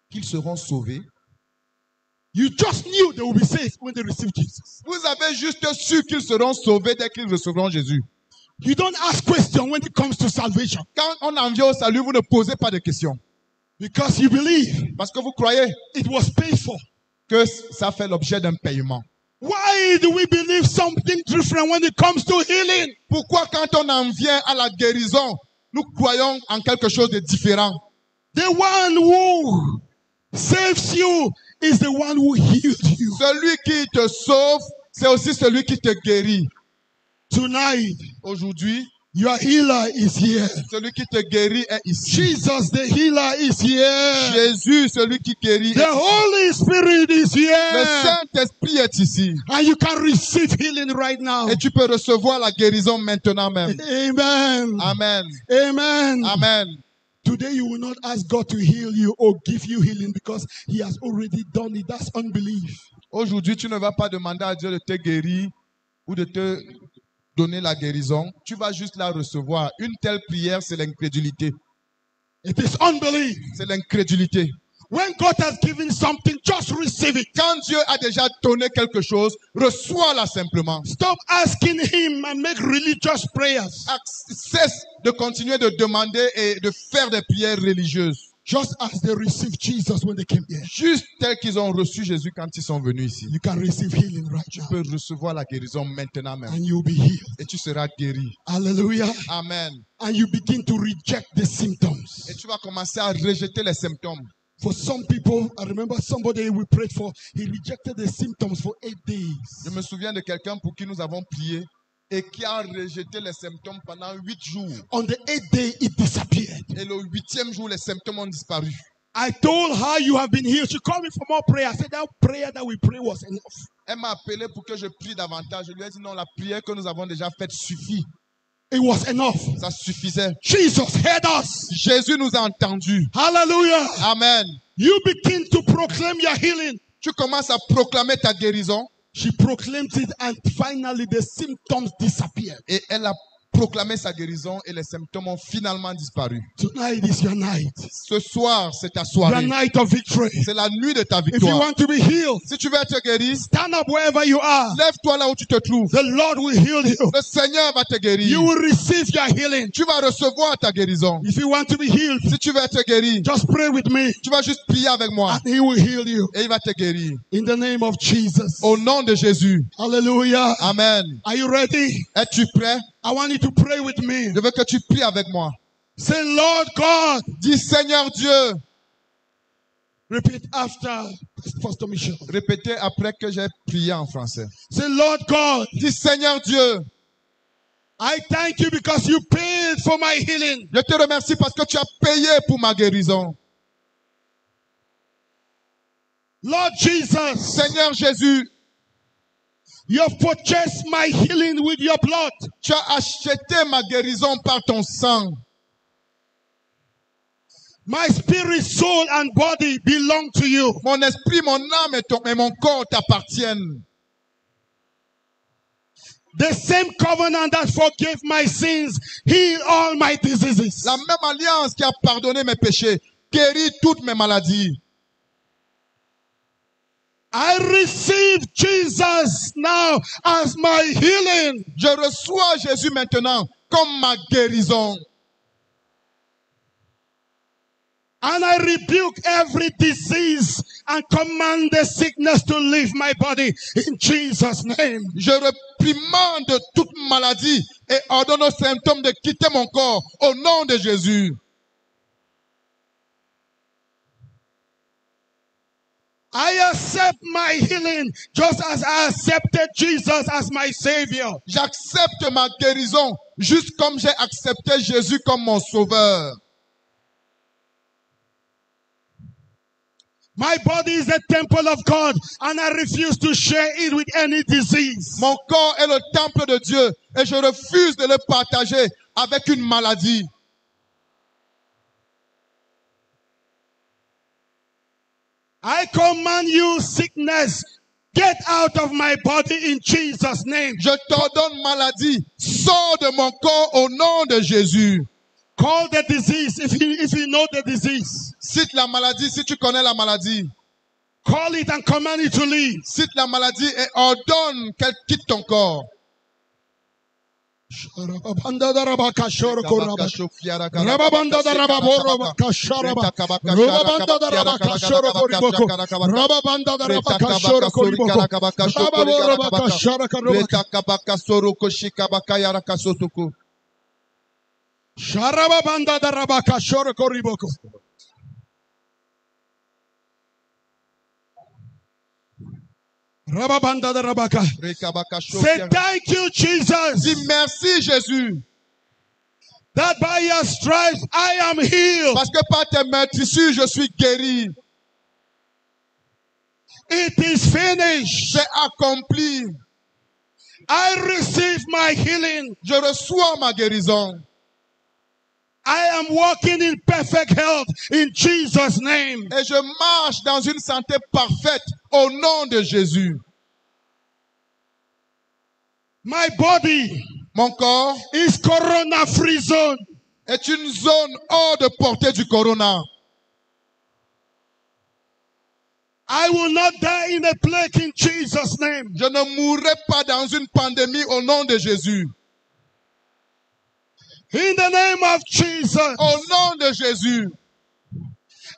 qu'ils seront sauvés? You just knew they will be saved when they received Jesus. Vous avez juste su qu'ils seront sauvés dès qu'ils recevront Jésus. You don't ask questions when it comes to salvation Quand on en vient au salut, vous ne posez pas de questions. because you believe Parce que vous croyez it was paid for. que ça fait l'objet d'un paiement. Why do we believe something different when it comes to healing? Pourquoi quand on en vient à la guérison, nous croyons en quelque chose de différent? The one who saves you is the one who healed you. Celui qui te sauve, c'est aussi celui qui te guérit. Tonight, Aujourd'hui, your healer is here. celui qui te guérit est ici. Jesus, the healer, is here. Jésus, celui qui guérit, The est Holy Spirit is Le here. Saint-Esprit est ici. And you can receive healing right now. Et tu peux recevoir la guérison maintenant même. Amen. Amen. Amen. Amen. Today you will not ask God to heal you or give you healing because He has already done it. That's unbelief. Aujourd'hui, tu ne vas pas demander à Dieu de te guérir ou de te donner la guérison. Tu vas juste la recevoir. Une telle prière, c'est l'incrédulité. It is unbelief. C'est l'incrédulité. When God has given something, just receive it. Quand Dieu a déjà donné quelque chose, reçois-la simplement. Stop asking Him and make religious prayers. Cesse de continuer de demander et de faire des prières religieuses. Just as they received Jesus when they came here. Juste tels qu'ils ont reçu Jésus quand ils sont venus ici. You can receive healing right Tu now. peux recevoir la guérison maintenant même. And you'll be healed. Et tu seras guéri. Hallelujah. Amen. And you begin to reject the symptoms. Et tu vas commencer à rejeter les symptômes. For some people, I remember somebody we prayed for, he rejected the symptoms for 8 days. Je me souviens de quelqu'un pour qui nous avons prié et qui a rejeté les symptômes pendant 8 jours. On the 8th day, it disappeared. Et le 8e jour, les symptômes ont disparu. I told her you have been healed. She called me for more prayer. I said that prayer that we pray was enough. Elle m'a appelé pour que je prie davantage. Je lui ai dit non, la prière que nous avons déjà faite suffit. It was enough. Ça suffisait. Jesus heard us. Jésus nous a entendus. Hallelujah. Amen. You begin to proclaim your healing. Tu commences à proclamer ta guérison. She proclaimed it and finally the symptoms disappeared. Et elle a proclamé sa guérison et les symptômes ont finalement disparu. Tonight is your night. Ce soir, c'est ta Your soirée. night of victory. C'est la nuit de ta If you victoire. want to be healed, Si tu veux être guéri, stand up wherever you are. lève-toi là où tu te trouves. The Lord will heal you. Le Seigneur va te guérir. You will receive your healing. Tu vas recevoir ta guérison. If you want to be healed, Si tu veux être guéri, just pray with me tu vas juste prier avec moi and He will heal you. et il va te guérir. In the name of Jesus. Au nom de Jésus. Hallelujah. Amen. Are you ready? Es-tu prêt? I want you to pray with me. Je veux que tu pries avec moi. Say, Lord God. Dis Seigneur Dieu. Repeat after Pastor Michel. Répétez après que j'ai prié en français. Say, Lord God. Dis Seigneur Dieu. I thank you because you paid for my healing. Je te remercie parce que tu as payé pour ma guérison. Lord Jesus. Seigneur Jésus. You have purchased my healing with your blood. Tu as acheté ma guérison par ton sang. My spirit, soul, and body belong to you. Mon esprit, mon âme et mon corps t'appartiennent. The same covenant that forgave my sins, heal all my diseases. La même alliance qui a pardonné mes péchés, guérit toutes mes maladies. I receive Jesus now as my healing. Je reçois Jésus maintenant comme ma guérison. And I rebuke every disease and command the sickness to leave my body in Jesus' name. Je réprimande toute maladie et ordonne aux symptômes de quitter mon corps au nom de Jésus. I accept my healing just as I accepted Jesus as my Savior. J'accepte ma guérison juste comme j'ai accepté Jésus comme mon sauveur. My body is the temple of God and I refuse to share it with any disease. Mon corps est le temple de Dieu et je refuse de le partager avec une maladie. I command you, sickness, get out of my body in Jesus' name. Je t'ordonne maladie, sors de mon corps au nom de Jésus. Call the disease if you know the disease. Cite la maladie si tu connais la maladie. Call it and command it to leave. Cite la maladie et ordonne qu'elle quitte ton corps. Rababanda da rabaka shoroko rabaka. Rababanda da rababoro rabaka sharaba. Rababanda da rabaka shoroko riboko. Rababanda da rabaka shoroko riboko. Rababoro rabaka sharaka rabaka. Sharababanda da rabaka shoroko riboko. Rababanda da rabaka. Say thank you, Jesus. Dis merci Jésus. That by your stripes I am healed. Parce que par tes meurtrissures je suis guéri. It is finished. C'est accompli. I receive my healing. Je reçois ma guérison. I am walking in perfect health in Jesus' name. Et je marche dans une santé parfaite au nom de Jésus. My body, mon corps, is corona-free zone. Est une zone hors de portée du corona. I will not die in a plague in Jesus' name. Je ne mourrai pas dans une pandémie au nom de Jésus. In the name of Jesus. Au nom de Jésus.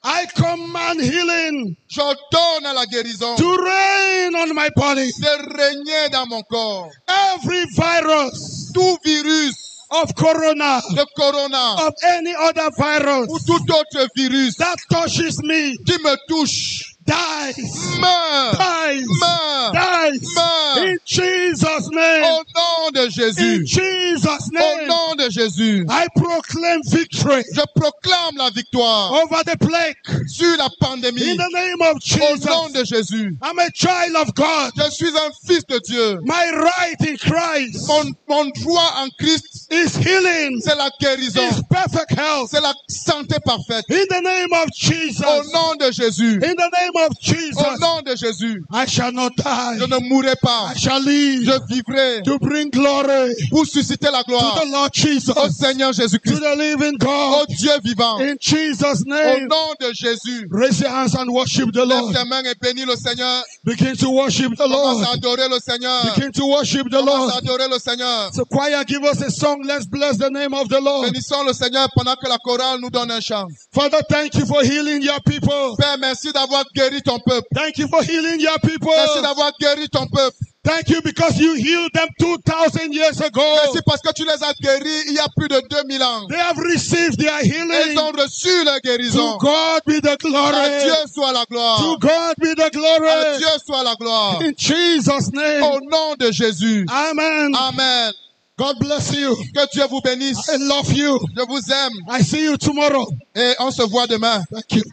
I command healing. J'ordonne à la guérison. To reign on my body. De régner dans mon corps. Every virus. Tout virus. Of corona. De corona. Of any other virus. Ou tout autre virus. That touches me. Qui me touche. Dies. Meurt. Dies. Meurt. Dies. Meurt. In Jesus' name. Au nom de Jésus. In Jesus' name. Au nom de Jésus. I proclaim victory. Je proclame la victoire. Over the plague. Sur la pandémie. In the name of Jesus. Au nom de Jésus. I'm a child of God. Je suis un fils de Dieu. My right in Christ. Mon droit en Christ. Is healing. C'est la guérison. Is perfect health. C'est la santé parfaite. In the name of Jesus. Au nom de Jésus. In the name of Jesus. Au nom de Jésus. I shall not die. Je ne mourrai pas. I shall live. Je vivrai. To bring glory. Pour susciter la gloire. To the Lord Jesus. Au Seigneur Jésus-Christ. To the living God. Au Dieu vivant. In Jesus' Au name. nom de Jésus. Raise your hands and worship the Lord. Lève tes mains et bénis le Seigneur. Begin to worship the Lord. Commence à adorer le Seigneur. Begin to worship the Commence Lord. à adorer le Seigneur. So choir, give us a song. Let's bless the name of the Lord. Bénissons le Seigneur pendant que la chorale nous donne un chant. Father, thank you for healing your people. Père, merci d'avoir guéri ton peuple. Thank you for healing your people. Merci d'avoir guéri ton peuple. Thank you because you healed them 2,000 years ago. Merci parce que tu les as guéris il y a plus de 2000 ans. They have received their healing. Ils ont reçu la guérison. To God be the glory. À Dieu soit la gloire. To God be the glory. À Dieu soit la gloire. In Jesus' name. Au nom de Jésus. Amen. Amen. God bless you. Que Dieu vous bénisse. I love you. Je vous aime. I see you tomorrow. Et on se voit demain. Thank you.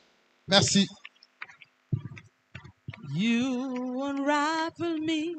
Merci. You unravel me